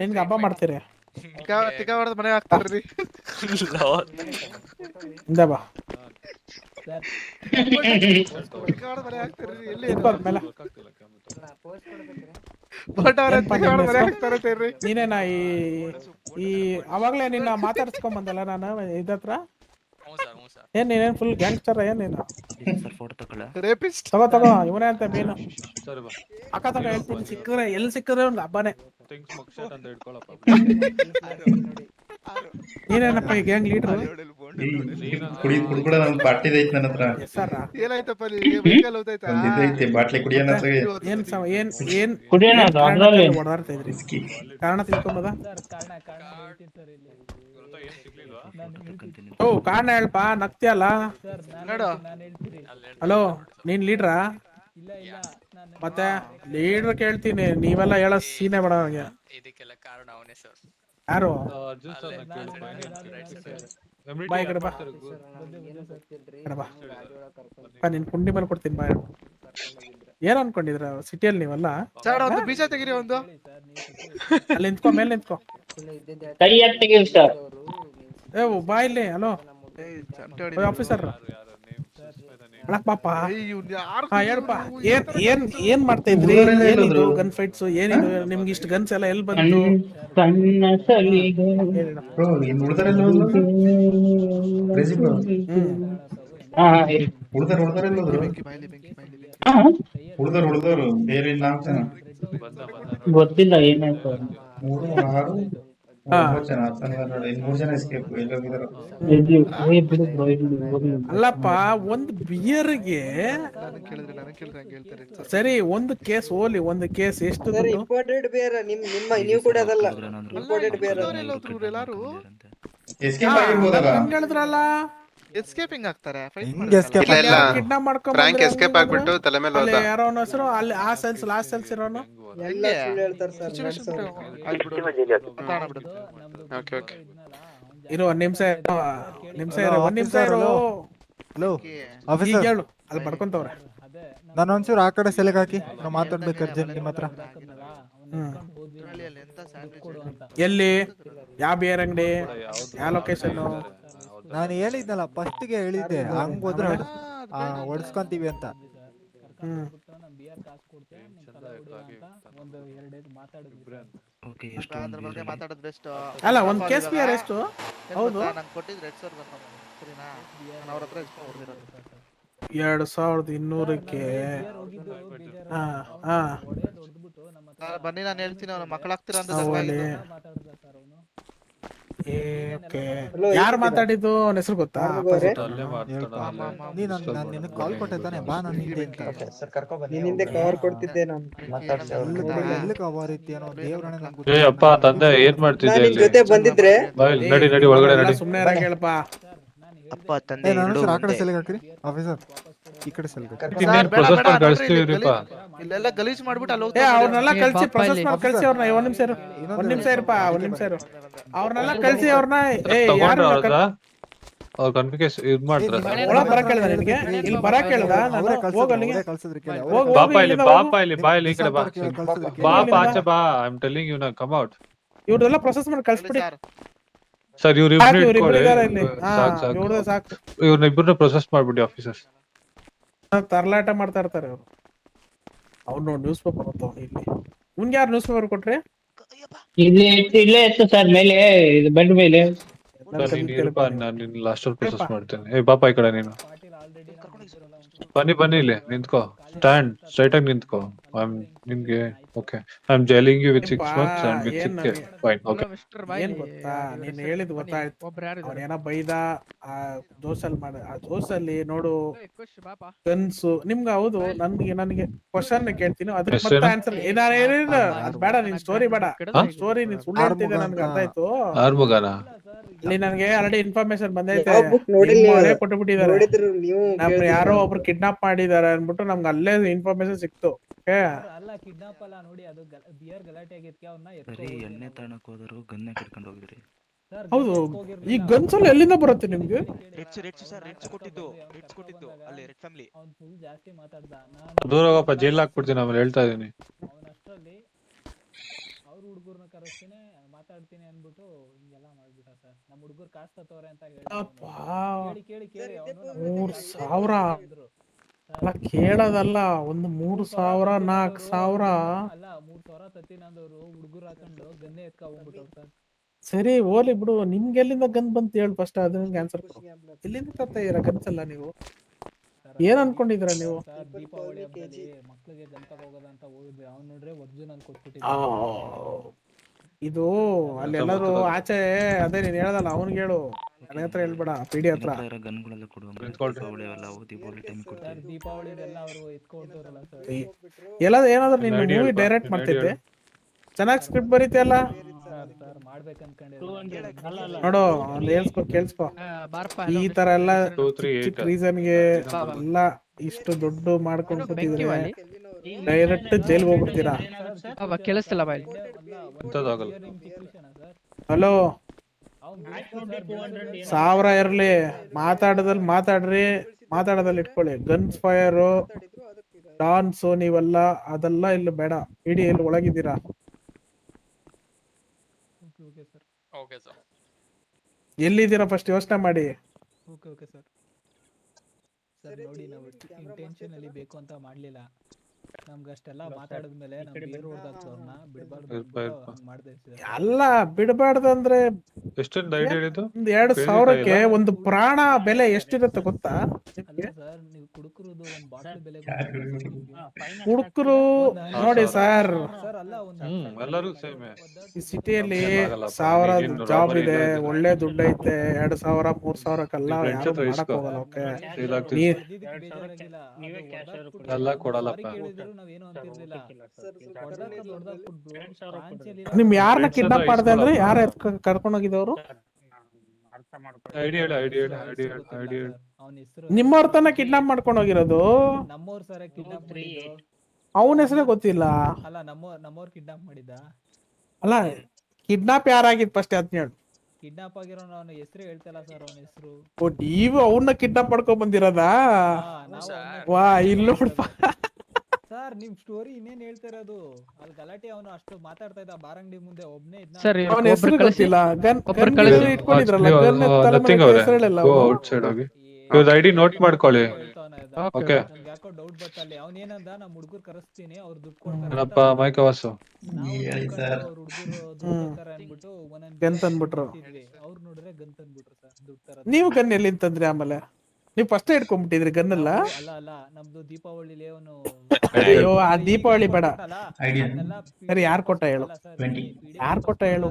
ನಿನ್ಗೆ ಹಬ್ಬ ಮಾಡ್ತೀರಿ. ಮನೆ ಹಾಕ್ತಾರ್ರಿ. ಹಿಂದೆ ಬಾ. ನೀನೇನಾ ಈ ಅವಾಗ್ಲೇ ನಿನ್ನ ಮಾತಾಡ್ಸ್ಕೊಂಡ್ ಬಂದಲ್ಲ ನಾನು ಇದತ್ರ. ಏನ್ ನೀನೇನ್ ಫುಲ್ ಗ್ಯಾಂಗ್ಸ್ಟರ್? ಏನೇನು ತಗೋ ಇವನೇ ಅಂತ ಮೀನು ಅಕ್ಕ ತಗ ಹೇಳ್ತೀನಿ. ಸಿಕ್ಕರೆ ಎಲ್ಲಿ ಸಿಕ್ಕರೆ ಒಂದು ಹಬ್ಬನೇ. ನೀನೇನಪ್ಪ ಈ ಗ್ಯಾಂಗ್ ಲೀಡರ್? ಬಾಟ್ಲಿದೈತಿ ನನ್ನ ಹತ್ರ. ಏನಾಯ್ತಪ್ಪ ಬಾಟ್ಲಿ ಕುಡಿಯೋಣ. ಏನ್ ಓಡಾಡ್ತಾ ಇದ್ರಿ? ಕಾರಣ ತಿಳ್ಕೊಂಬದ? ಓ ಕಾರಣ ಹೇಳ್ಪ, ನಗ್ತಿಯಲ್ಲ. ಹಲೋ ನೀನ್ ಲೀಡ್ರಾ? ಮತ್ತೆ ಲೀಡ್ರ್ ಕೇಳ್ತೀನಿ, ನೀವೆಲ್ಲ ಹೇಳೋ ಸೀನೆ ಬೇಡ ನನಗೆ. ಯಾರು? ಬಾ ಈ ಕಡೆ ಬಾ. ಬಾ ನಿನ್ ಕುಂಡಿ ಮೇಲೆ ಕೊಡ್ತೀನಿ ಬಾ. ಏನ್ ಅನ್ಕೊಂಡಿದ್ರ ಸಿಟಿಯಲ್ಲಿ ನೀವೆಲ್ಲ? ಬೀಜ ತೆಗಿರಿ ಒಂದು. ಅಲ್ಲಿ ನಿಂತ್ಕೊ, ಮೇಲೆ ನಿಂತ್ಕೊ. ಏ ಬಾ ಇಲ್ಲಿ. ಹಲೋ ಆಫೀಸರ್ ಪಾಪ ಹೇಳಪ್ಪ, ಏನ್ ಮಾಡ್ತಾ ಇದ್ರಿ? ಏನಿದು ಗನ್ ಫೈಟ್ಸ್? ಏನಿದು ನಿಮ್ಗೆ ಇಷ್ಟು ಗನ್ಸ್ ಎಲ್ಲ ಎಲ್ಲಿ ಬಂತು? ಗೊತ್ತಿಲ್ಲ ಏನಾಯ್ತು. 3, 6 ಮೂರ್ ಜನ ನೋಡಿ, ಇನ್ 3 ಜನ ಎಸ್ಕೇಪ್ ಎಲ್ಲೋಗಿದಾರ. ಅಲ್ಲಪ್ಪ ಒಂದ್ ಬಿಯರ್ಗೆ ಸರಿ ಒಂದು ಕೇಸ್ ಹೋಲಿ, ಒಂದು ಕೇಸ್ ಎಷ್ಟು ದುಡ್ಡು? ಇಂಪೋರ್ಟೆಡ್ ಬೇರೆ ನೀವು ಕೂಡ ಅದಲ್ಲ ಇಂಪೋರ್ಟೆಡ್ ಬೇರೆ ಎಲ್ಲಾರು ಎಸ್ಕೇಪ್ ಆಗಿರ್ಬೋದಲ್ಲ. ಹೇಳಿದ್ರಲ್ಲ ಎಸ್ಕೇಪಿಂಗ್ ಆಗ್ತಾರೆ ಕಿಡ್ನಾಪ್ ಫ್ರಾಂಕ್ ಎಸ್ಕೇಪ್ ಆಗ್ಬಿಟ್ಟು ತಲೆ ಮೇಲೆ ಹೋದ. ಯಾರೋ ಅವನ ಹೆಸರು ಅಲ್ಲಿ ಆ ಸೆಲ್ಸ್ ಲಾಸ್ಟ್ ಸೆಲ್ಸ್ ಇರೋನು ಎಲ್ಲ ಸುಳ್ಳು ಹೇಳ್ತಾರೆ ಸರ್. ಓಕೆ ಓಕೆ ಇರೋ ಒಂದ್ ನಿಮಿಷ ಇರೋ. ಹಲೋ ಈಗ ಹೇಳು ಅಲ್ಲಿ ಪಡ್ಕೊಂತವ್ರೆ. ನಾನು ಒಂಚೂರು ಆ ಕಡೆ ಸೆಲೆಗ್ ಹಾಕಿ ನಾವು ಮಾತಾಡ್ಬೇಕು ಅರ್ಜೆಂಟ್ ನಿಮ್ಮ ಹತ್ರ. ಎಲ್ಲಿ ಯಾವ ಬಿಯರ್ ಅಂಗಡಿ ಯಾವ ಲೊಕೇಶನ್? ನಾನು ಹೇಳಿದ್ನಲ್ಲ ಫಸ್ಟ್ಗೆ ಹೇಳಿದ್ದೆ ಹಂಗ್ ಹೋದ್ರೆ ಹೊಡ್ಸ್ಕೊಂತೀವಿ ಅಂತ. ಮಾತಾಡೋದು ಬೆಸ್ಟ್ ಅಲ್ಲ ಒಂದ್ ಕೇಸ್ ಬಿಯರ್ ಎಷ್ಟು? ಹೌದು ನಂಗೆ ಕೊಟ್ಟಿದ್ದು 2200ಕ್ಕೆ. ಬನ್ನಿ ನಾನು ಹೇಳ್ತೀನಿ, ಅವ್ನ ಮಕ್ಕಳಾಗ್ತೀರ ಅಂತ. ಯಾರು ಮಾತಾಡಿದ್ದು ಅವನ ಹೆಸರು ಗೊತ್ತಾ? ನೀನು ಕಾಲ್ ಕೊಟ್ಟೆ ತಾನೆ, ಬಾ ನಾನು ಹಿಂದೆ ಅಂತ. ನಿನ್ನಿಂದ ಕವರ್ ಕೊಡ್ತಿದ್ದೆ ನಾನು. ಎಲ್ಲಿ ಕವರ್ ಇತ್ತೇನೋ ದೇವ್ರಣ್ಣ ನಂಗೆ. ಏ ಅಪ್ಪ ತಂದೆ ಏನ್ ಮಾಡ್ತಿದ್ದೆ? ನಿನ್ ಜೊತೆ ಬಂದಿದ್ರೆ ನಡಿ ನಡಿ ಒಳಗಡೆ ನಡಿ. ಸುಮ್ನೆ ಹೇಳಪ್ಪ. ಅಪ್ಪ ತಂದೆ ಆ ಕಡೆ ಸೆಲೆಗ್ ಹಾಕ್ರಿ ಆಫೀಸರ್, ಈ ಕಡೆ ಸೆಲೆಗ್ ಇಲ್ಲೆಲ್ಲ ಗಲೀಜ್ ಮಾಡ್ಬಿಟ್ಟು ಅಲ್ಲಿ ಅವ್ರನ್ನೆಲ್ಲ ಕಳ್ಸಿ ಪ್ರೊಸೆಸ್ ಮಾಡಿ ಕಳ್ಸಿ ಅವ್ರನ್ನ. ಒಂದ್ ನಿಮಿಷ ಇರಪ್ಪ. ಅವ್ರನ್ನೆಲ್ಲ ಕಳ್ಸಿ ಅವ್ರನ್ನ. ಅವ್ರ ಕನ್ಫಿಗೇಶನ್ ಇದ್ ಮಾಡ್ತಾರೆ. ಒಳಗ್ ಬರಕ್ ಹೇಳ್ದ ನಿನ್ಗೆ? ಇಲ್ಲಿ ಬರಕ್ ಹೇಳ್ದ? ಪಾಪ ಇಲ್ಲಿ ಬಾ ಈ ಕಡೆ ಬಾ. ಪಾಪ ಆಚೆ ಬಾ. ಐ ಆಮ್ ಟೆಲ್ಲಿಂಗ್ ಯು ನಾ ಕಮ್ ಔಟ್. ಇವ್ರದೆಲ್ಲ ಪ್ರೊಸೆಸ್ ಮಾಡಿ ಕಳ್ಸ್ಬಿಡಿ ಸರ್. ಇವ್ರನ್ನ ಇಬ್ಬರನ್ನ ಪ್ರೊಸೆಸ್ ಮಾಡ್ಬಿಡಿ ಆಫೀಸರ್ಸ್. ತರ್ಲಾಟ ಮಾಡ್ತಾ ಇರ್ತಾರೆ ಅವ್ರು. ಅವ್ನು ನ್ಯೂಸ್ ಪೇಪರ್ ಬರ್ತಾವ ಇಲ್ಲಿ. ಮುಂದೆ ಯಾರು ನ್ಯೂಸ್ ಪೇಪರ್ ಕೊಟ್ರೆ? ಇಲ್ಲೇ ಇತ್ತು ಸರ್, ಮೇಲೆ ಇದು ಬೆಡ್ ಮೇಲೆ. ನಾನು ಲಾಸ್ಟ್ ಪ್ರೊಸೆಸ್ ಮಾಡ್ತೇನೆ. ಏ ಪಾಪ ಈ ಕಡೆ ನೀನು ಬನ್ನಿ ಇಲ್ಲಿ ನಿಂತ್ಕೋ. ಸ್ಟ್ಯಾಂಡ್ ಸ್ಟ್ರೈಟ್ ಆಗಿ ನಿಂತ್ಕೋ. ನಿನ್ಗೆ okay I am jailing you with 6 months and with 6K. Fine okay. ಏನ್ ಗೊತ್ತಾ ನೀನ್ ಹೇಳಿದ್ ಗೊತ್ತಾಯ್ತು. ಅವನೇನ ಬೈದ ಆ ದೋಸಲ್ಲಿ ಮಾಡ ಆ ದೋಸಲ್ಲಿ ನೋಡು ಕನ್ಸು ನಿಮ್ಗೆ. ಹೌದು ನನಗೆ ಕ್ವಶನ್ ಕೇಳ್ತೀನಿ, ಅದಕ್ಕೆ ಮತ್ತೆ ಆನ್ಸರ್ ಏನಿಲ್ಲ. ಅದ್ ಬೇಡ, ನಿನ್ ಸ್ಟೋರಿ ಬೇಡ. ಸ್ಟೋರಿ ನೀನ್ ಸುಳ್ಳು ಹೇಳ್ತಿದ್ದೆ ನನ್ಗೆ ಅರ್ಥ ಆಯ್ತು. ಇಲ್ಲಿ ನನ್ಗೆ ಆಲ್ರೆಡಿ ಇನ್ಫಾರ್ಮೇಶನ್ ಬಂದೈತೆ. ಕೊಟ್ಟುಬಿಟ್ಟಿದ್ದಾರೆ, ನಮ್ಗೆ ಯಾರೋ ಒಬ್ರು ಕಿಡ್ನಾಪ್ ಮಾಡಿದಾರೆ ಅನ್ಬಿಟ್ಟು ನಮ್ಗೆ ಅಲ್ಲೇ ಇನ್ಫಾರ್ಮೇಶನ್ ಸಿಕ್ತು. ಅಲ್ಲ ಕಿಡ್ನಾಪ್ ಅಲ್ಲ ನೋಡಿ, ಅದು ಬಿಯರ್ ಗಲಾಟೆ ಆಗಿದ್ಕೆ ಅವನ್ನ ಎಣ್ಣೆ ತಾಣಕ್ಕೆ ಹೋದರು ಗನ್ನೆ ಕಟ್ಕೊಂಡು ಹೋಗಿದ್ರಿ. ಹೌದು, ಈ ಗನ್ಸ್ ಎಲ್ಲ ಎಲ್ಲಿಂದ ಬರುತ್ತೆ ನಿಮ್ಗೆ? ರೆಡ್ಸ್ ಕೊಟ್ಟಿದ್ದು ಅಲ್ಲಿ ರೆಡ್ ಫ್ಯಾಮಿಲಿ. ಅವ್ನು ಫುಲ್ ಜಾಸ್ತಿ ಮಾತಾಡ್ದ. ದೂರ ಹೋಗಪ್ಪ, ಜೈಲ್ ಹಾಕ್ಬಿಡ್ತೀನಿ ಆಮೇಲೆ. ಹೇಳ್ತಾ ಇದೀನಿ ಅವನಷ್ಟರಲ್ಲಿ ಅವ್ರ ಹುಡುಗರ್ನ ಕರೆಸ್ತೀನಿ ಮಾತಾಡ್ತೀನಿ ಅನ್ಬಿಟ್ಟು ಹಿಂಗೆಲ್ಲ ಮಾಡ್ಬಿಟ್ಟ ಸರ್. ನಮ್ಮ ಹುಡುಗರು ಕಾಸ್ಟ್ ತತ್ತವ್ರೆ ಅಂತ ಹೇಳಿ ಕೇಳಿ 3000 ಅಲ್ಲ ಕೇಳೋದಲ್ಲ, ಒಂದು 3000 4000 ಅಲ್ಲ 3000 ತತ್ತಿನಂದವರು ಹುಡುಗರು ಹಾಕೊಂಡು ಗನ್ನೆ ಎತ್ಕ ಹೋಗ್ಬಿಟ್ಟವ್ರು ಸರ್. ಸರಿ ಹೋಲಿ ಬಿಡು. ನಿಮ್ಗೆ ಎಲ್ಲಿಂದ ಗನ್ ಬಂತ ಹೇಳಿ ಫಸ್ಟ್, ಅದು ನಿಮ್ಗೆ ಆನ್ಸರ್ ಕೊಡು. ಎಲ್ಲಿಂದ ತರ್ತಾ ಇದೀರಾ ಗನ್ಸ್ ಎಲ್ಲ? ನೀವು ಏನ್ ಅನ್ಕೊಂಡಿದ್ರ ನೀವು? ದೀಪಾವಳಿ ಹಬ್ಬದಲ್ಲಿ ಮಕ್ಳಿಗೆ ಗನ್ ತಗೋದಂತ ಹೋಗಿದ್ವಿ. ಅವ್ನು ನೋಡ್ರೆ ಒರಿಜಿನಲ್ ಕೊಟ್ಬಿಟ್ಟಿದ್ದ. ಇದು ಅಲ್ಲಿ ಎಲ್ಲರೂ ಆಚೆ ಅದೇ ನೀನ್ ಹೇಳದಲ್ಲ, ಅವ್ನಿಗೆ ಹೇಳು, ನನ್ನ ಹತ್ರ ಹೇಳ್ಬೇಡ. ಪಿಡಿ ಹತ್ರ ಗನ್ಗಳೆಲ್ಲ ಕೊಡುವ ದೀಪಾವಳಿದೆಲ್ಲ ಅವರು ಎತ್ಕೊಡ್ತಾರಲ್ಲ ಸರ್. ಏನಾದ್ರು ನೀನ್ ಮೂವಿ ಡೈರೆಕ್ಟ್ ಮಾಡ್ತಿದ್ದೆ, ಚೆನ್ನಾಗಿ ಸ್ಕ್ರಿಪ್ಟ್ ಬರೀತಿಯಲ್ಲ. ನೋಡು ಕೇಳಿಸ್ಕೊ. ಈ ತರ ಎಲ್ಲ ಚಿಕ್ಕ ರೀಸನ್ಗೆ ಎಲ್ಲ ಇಷ್ಟು ದುಡ್ಡು ಮಾಡ್ಕೊಂಡು ಕೂತಿದ್ರೆ ಡೈರೆಕ್ಟ್ ಜೈಲ್ ಹೋಗ್ಬಿಡ್ತೀರಾ. ಕೇಳಿಸ್ತಿಲ್ಲ ಬಾಯ್. ಹಲೋ, 1000 ಇರ್ಲಿ, ಮಾತಾಡೋದಲ್ಲಿ ಇಟ್ಕೊಳ್ಳಿ. ಗನ್ಸ್ ಫೈರು ಡಾನ್ಸ್ ನೀವೆಲ್ಲ ಅದೆಲ್ಲ ಇಲ್ಲಿ ಬೇಡ. ಇಡೀ ಇಲ್ಲಿ ಒಳಗಿದ್ದೀರಾ. ಎಲ್ಲಿದ್ದೀರಾ ಫಸ್ಟ್ ಯೋಚನೆ ಮಾಡಿ. Okay sir. ಸರ್ ನೋಡಿ, ನಾವು ಇಂಟೆನ್ಷನ್ ಅಲ್ಲಿ ಬೇಕು ಅಂತ ಮಾಡ್ಲಿಲ್ಲ. ನಮ್ಗೆ ಅಷ್ಟೆಲ್ಲ ಮಾತಾಡಿದ್ಮೇಲೆ ನಮ್ ಬೇರು ಹೊಡೆದಾಕ್ತವ್ರನ್ನ ಬಿಡಬಾರ್ದು ಹಂಗ್ ಮಾಡ್ದೆ ಸರ್. ಅಲ್ಲ ಬಿಡಬಾರ್ದಂದ್ರೆ ಎಷ್ಟೊಂದು ಐಡಿಯಾ ಹೇಳಿದ್ದು ಒಂದ್ 2,000ಕ್ಕೆ ಒಂದು ಪ್ರಾಣ ಬೆಲೆ ಎಷ್ಟಿರುತ್ತೆ ಗೊತ್ತಾ? ಅಲ್ಲ ಸರ್ ನೀವು ಕುಡುಕರುದು ಒಂದ್ ಬಾಟಲ್ ಬೆಲೆ ಹುಡುಕರು ನೋಡಿ ಸರ್, ಸರ್ ಅಲ್ಲ ಒಂದು ಎಲ್ಲರೂ ಸೇಮ್. ಈ ಸಿಟಿಯಲ್ಲಿ 1000 ಜಾಬ್ ಇದೆ, ಒಳ್ಳೆ ದುಡ್ಡು ಐತೆ. 2,000 3,000ಕ್ಕೆಲ್ಲ ಯಾರು ಮಾಡಕ್ ಹೋಗಲ್ಲ. ಓಕೆ ಎಲ್ಲ ಕೊಡಲ್ಲಪ್ಪ. ನಿಮ್ ಯಾರನ್ನ ಕಿಡ್ನಾಪ್ ಮಾಡಿದೆ ಅಂದ್ರೆ ಯಾರ ಕರ್ಕೊಂಡು ಹೋಗಿದವರು? ನಿಮ್ಮವ್ರ ತನ ಕಿಡ್ನಾಪ್ ಮಾಡ್ಕೊಂಡು ಹೋಗಿರೋದು? ನಮ್ಮವ್ರ ಸರ ಕಿಡ್ನಾಪ್ ಮಾಡಿದ್ದು. ಅವನ ಹೆಸರೇ ಗೊತ್ತಿಲ್ಲ. ಅಲ್ಲ ನಮ್ಮವ್ರ ಕಿಡ್ನಾಪ್ ಮಾಡಿದ. ಅಲ್ಲ ಕಿಡ್ನಾಪ್ ಯಾರಾಗಿದ್ ಫಸ್ಟ್ ಅದ್ನ ಹೇಳು. ಕಿಡ್ನಾಪ್ ಆಗಿರೋ ಅವನ ಹೆಸರು ಹೇಳ್ತಲ್ಲ ಸರ್, ಅವನ ಹೆಸರು. ಓ ನೀವು ಅವನ್ನ ಕಿಡ್ನಾಪ್ ಮಾಡ್ಕೊಂಡ್ ಬಂದಿರೋದಾ? ವಾ ಇಲ್ಲಿ ನೋಡ್ಪ ಸರ್ ನಿಮ್ ಸ್ಟೋರಿ ಇನ್ನೇನ್ ಹೇಳ್ತಾ ಇರೋದು? ಅಲ್ಲಿ ಗಲಾಟೆ ಅವನು ಅಷ್ಟು ಮಾತಾಡ್ತಾ ಇದ್ದ ಬಾರಂಗಡಿ ಮುಂದೆ ಒಬ್ನೇ ಇದ್ನ. ಅವನ ಹೆಸರು ಗೊತ್ತಿಲ್ಲ. ಗನ್ ಇಟ್ಕೊಂಡಿದ್ರಲ್ಲ, ಗನ್ ಹೆಸರಲ್ಲ. ಇವ್ರ ಐಡಿ ನೋಟ್ ಮಾಡ್ಕೊಳ್ಳಿ. ಓಕೆ ಯಾಕೋ ಡೌಟ್ ಬರ್ತಲ್ಲ. ಅವನ್ ಏನಂದ, ನಮ್ ಹುಡುಗರು ಕರೆಸ್ತೀನಿ, ಅವ್ರು ದುಡ್ಡು ಕೊಡ್ತಾರೆ. ಏನಪ್ಪ ಮೈಕವಾಸು ಗನ್ ತಂದ್ಬಿಟ್ರು. ಅವ್ರು ನೋಡಿದ್ರೆ ಗನ್ ತಂದ್ಬಿಟ್ರು ಸರ್. ದುಡ್ಡು ತರ ನೀವು ಗನ್ ಎಲ್ಲಿ ತಂದ್ರಿ? ಆಮೇಲೆ ನೀವು ಫಸ್ಟ್ ಇಟ್ಕೊಂಡ್ಬಿಟ್ಟಿದ್ರಿ ಗನ್ ಎಲ್ಲ? ಅಲ್ಲ ನಮ್ದು ದೀಪಾವಳಿಲಿ ಅವನು. ಅಯ್ಯೋ ಆ ದೀಪಾವಳಿ ಬೇಡ. ಸರಿ ಯಾರ್ ಕೊಟ್ಟ ಹೇಳು, ಯಾರ್ ಕೊಟ್ಟ ಹೇಳು.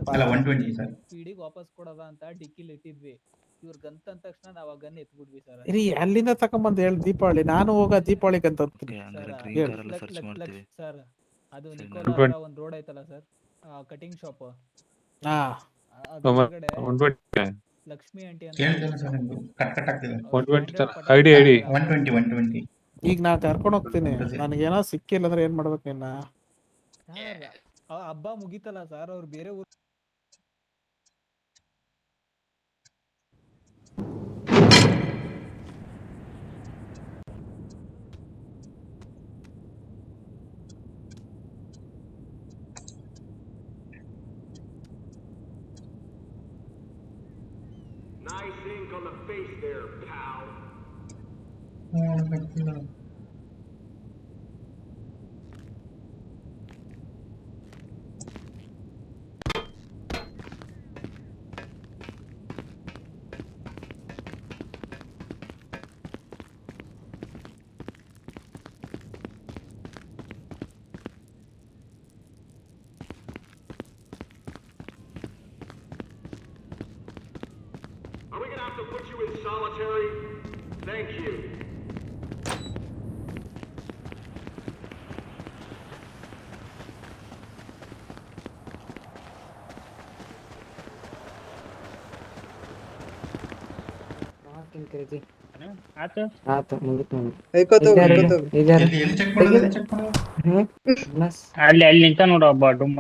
ಪೀಡಿಗೆ ವಾಪಸ್ ಕೊಡೋದ ಅಂತ ಡಿಕ್ಕಿಲಿ ಇಟ್ಟಿದ್ವಿ. ಇವ್ರ ಗಂತ ಅಂದ ತಕ್ಷಣ ನಾವ್ ಆ ಗನ್ ಎತ್ಬಿಡ್ವಿ ಸರ್. ಇರಿ ಅಲ್ಲಿಂದ ತಕೊಂಬಂದ್ ಹೇಳಿ ದೀಪಾವಳಿ. ನಾನು ಹೋಗ ದೀಪಾವಳಿ ಗಂತ ಸರ್. ಅದು ನಿಕೋಲಾ ಒಂದ್ ರೋಡ್ ಐತಲ್ಲ sir, cutting shop. Lakshmi aunty ಅಂತ ಈಗ ನಾ ಕರ್ಕೊಂಡ್ ಹೋಗ್ತೀನಿ. ನನಗೇನೋ ಸಿಕ್ಕಿಲ್ಲ ಅಂದ್ರೆ ಏನ್ ಮಾಡ್ಬೇಕು? ನಿನ್ನ ಹಬ್ಬ ಮುಗಿತಲ್ಲ ಸರ್, ಅವ್ರು ಬೇರೆ ಊರ್ ಅಲ್ಲಿ ನಿಂತ ನೋಡು ಹಬ್ಬ ಡುಮ್ಮ.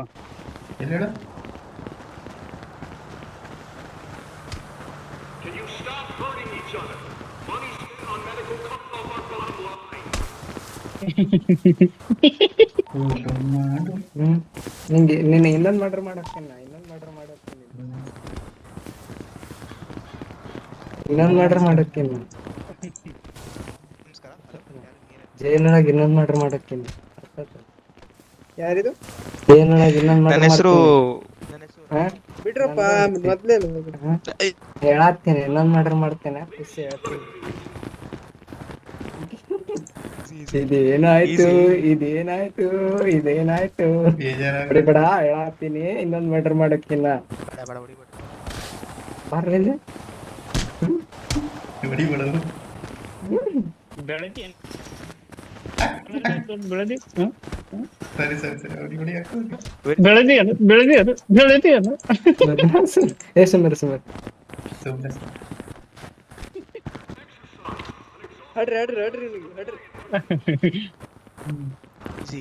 ನಿಂಗೆ ನಿನ್ನೆ ಇನ್ನೊಂದ್ ಮರ್ಡರ್ ಮಾಡಕ್ಕೇನ? ಇನ್ನೊಂದ್ ಮರ್ಡರ್ ಮಾಡಕ್ಕೇನ? ಜೈಲೊಳಗ ಇನ್ನೊಂದ್ ಮರ್ಡರ್ ಮಾಡಕ್ಕೇನ? ಯಾರಿದು ಜೈಲೊಳಗ ಇನ್ನೊಂದ್ ಮರ್ಡರ್? ನನ್ನ ಹೆಸರು ಬಿಡ್ರಪ್ಪ ಮೊದ್ಲೇ ಹೇಳಾತೀನಿ. ಇನ್ನೊಂದ್ ಮರ್ಡರ್ ಮಾಡ್ತೇನೆ. ಇದೇನಾಯ್ತು ಇದೇನಾಯ್ತು ಇದೇನಾಯ್ತು ಬಿಡ ಹೇಳಾತೀನಿ. ಇನ್ನೊಂದ್ ಮರ್ಡರ್ ಮಾಡಕ್ಕಿಲ್ಲ. ಬರ್ಲಿಲ್ಲ ಬೆಳಗ್ಗೆ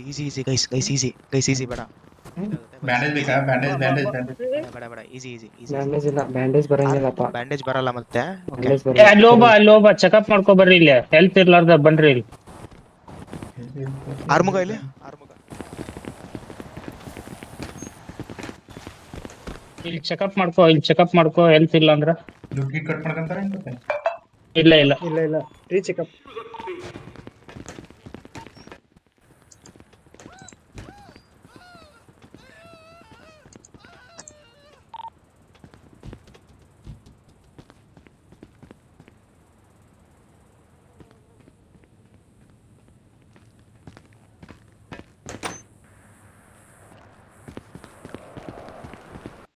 ಈಸಿ ಗೈಸ್ ಬೇಡ. ಬ್ಯಾಂಡೇಜ್ ಬೇಕಾ? ಬ್ಯಾಂಡೇಜ್ ಬರಂಗಿಲ್ಲಪ್ಪ. ಬ್ಯಾಂಡೇಜ್ ಬರಲ್ಲ ಮತ್ತೆ. ಲೋಬ ಚೆಕಪ್ ಮಾಡ್ಕೊ ಬರ್ರಿ. ಇಲ್ಲಿ ಹೆಲ್ತ್ ಇರ್ಲಾರ್ದ ಬನ್ರಿ. ಇಲ್ಲಿ ಆರ್ಮುಗ ಇಲ್ಲಿ ಇಲ್ಲಿ ಚೆಕಪ್ ಮಾಡ್ಕೋ ಹೆಲ್ತ್ ಇಲ್ಲ ಅಂದ್ರ. ದುಡ್ಡು ಕಟ್ ಮಾಡ್ಕೊಂತಾರ? ಇಲ್ಲ ಫ್ರೀ ಚೆಕಪ್.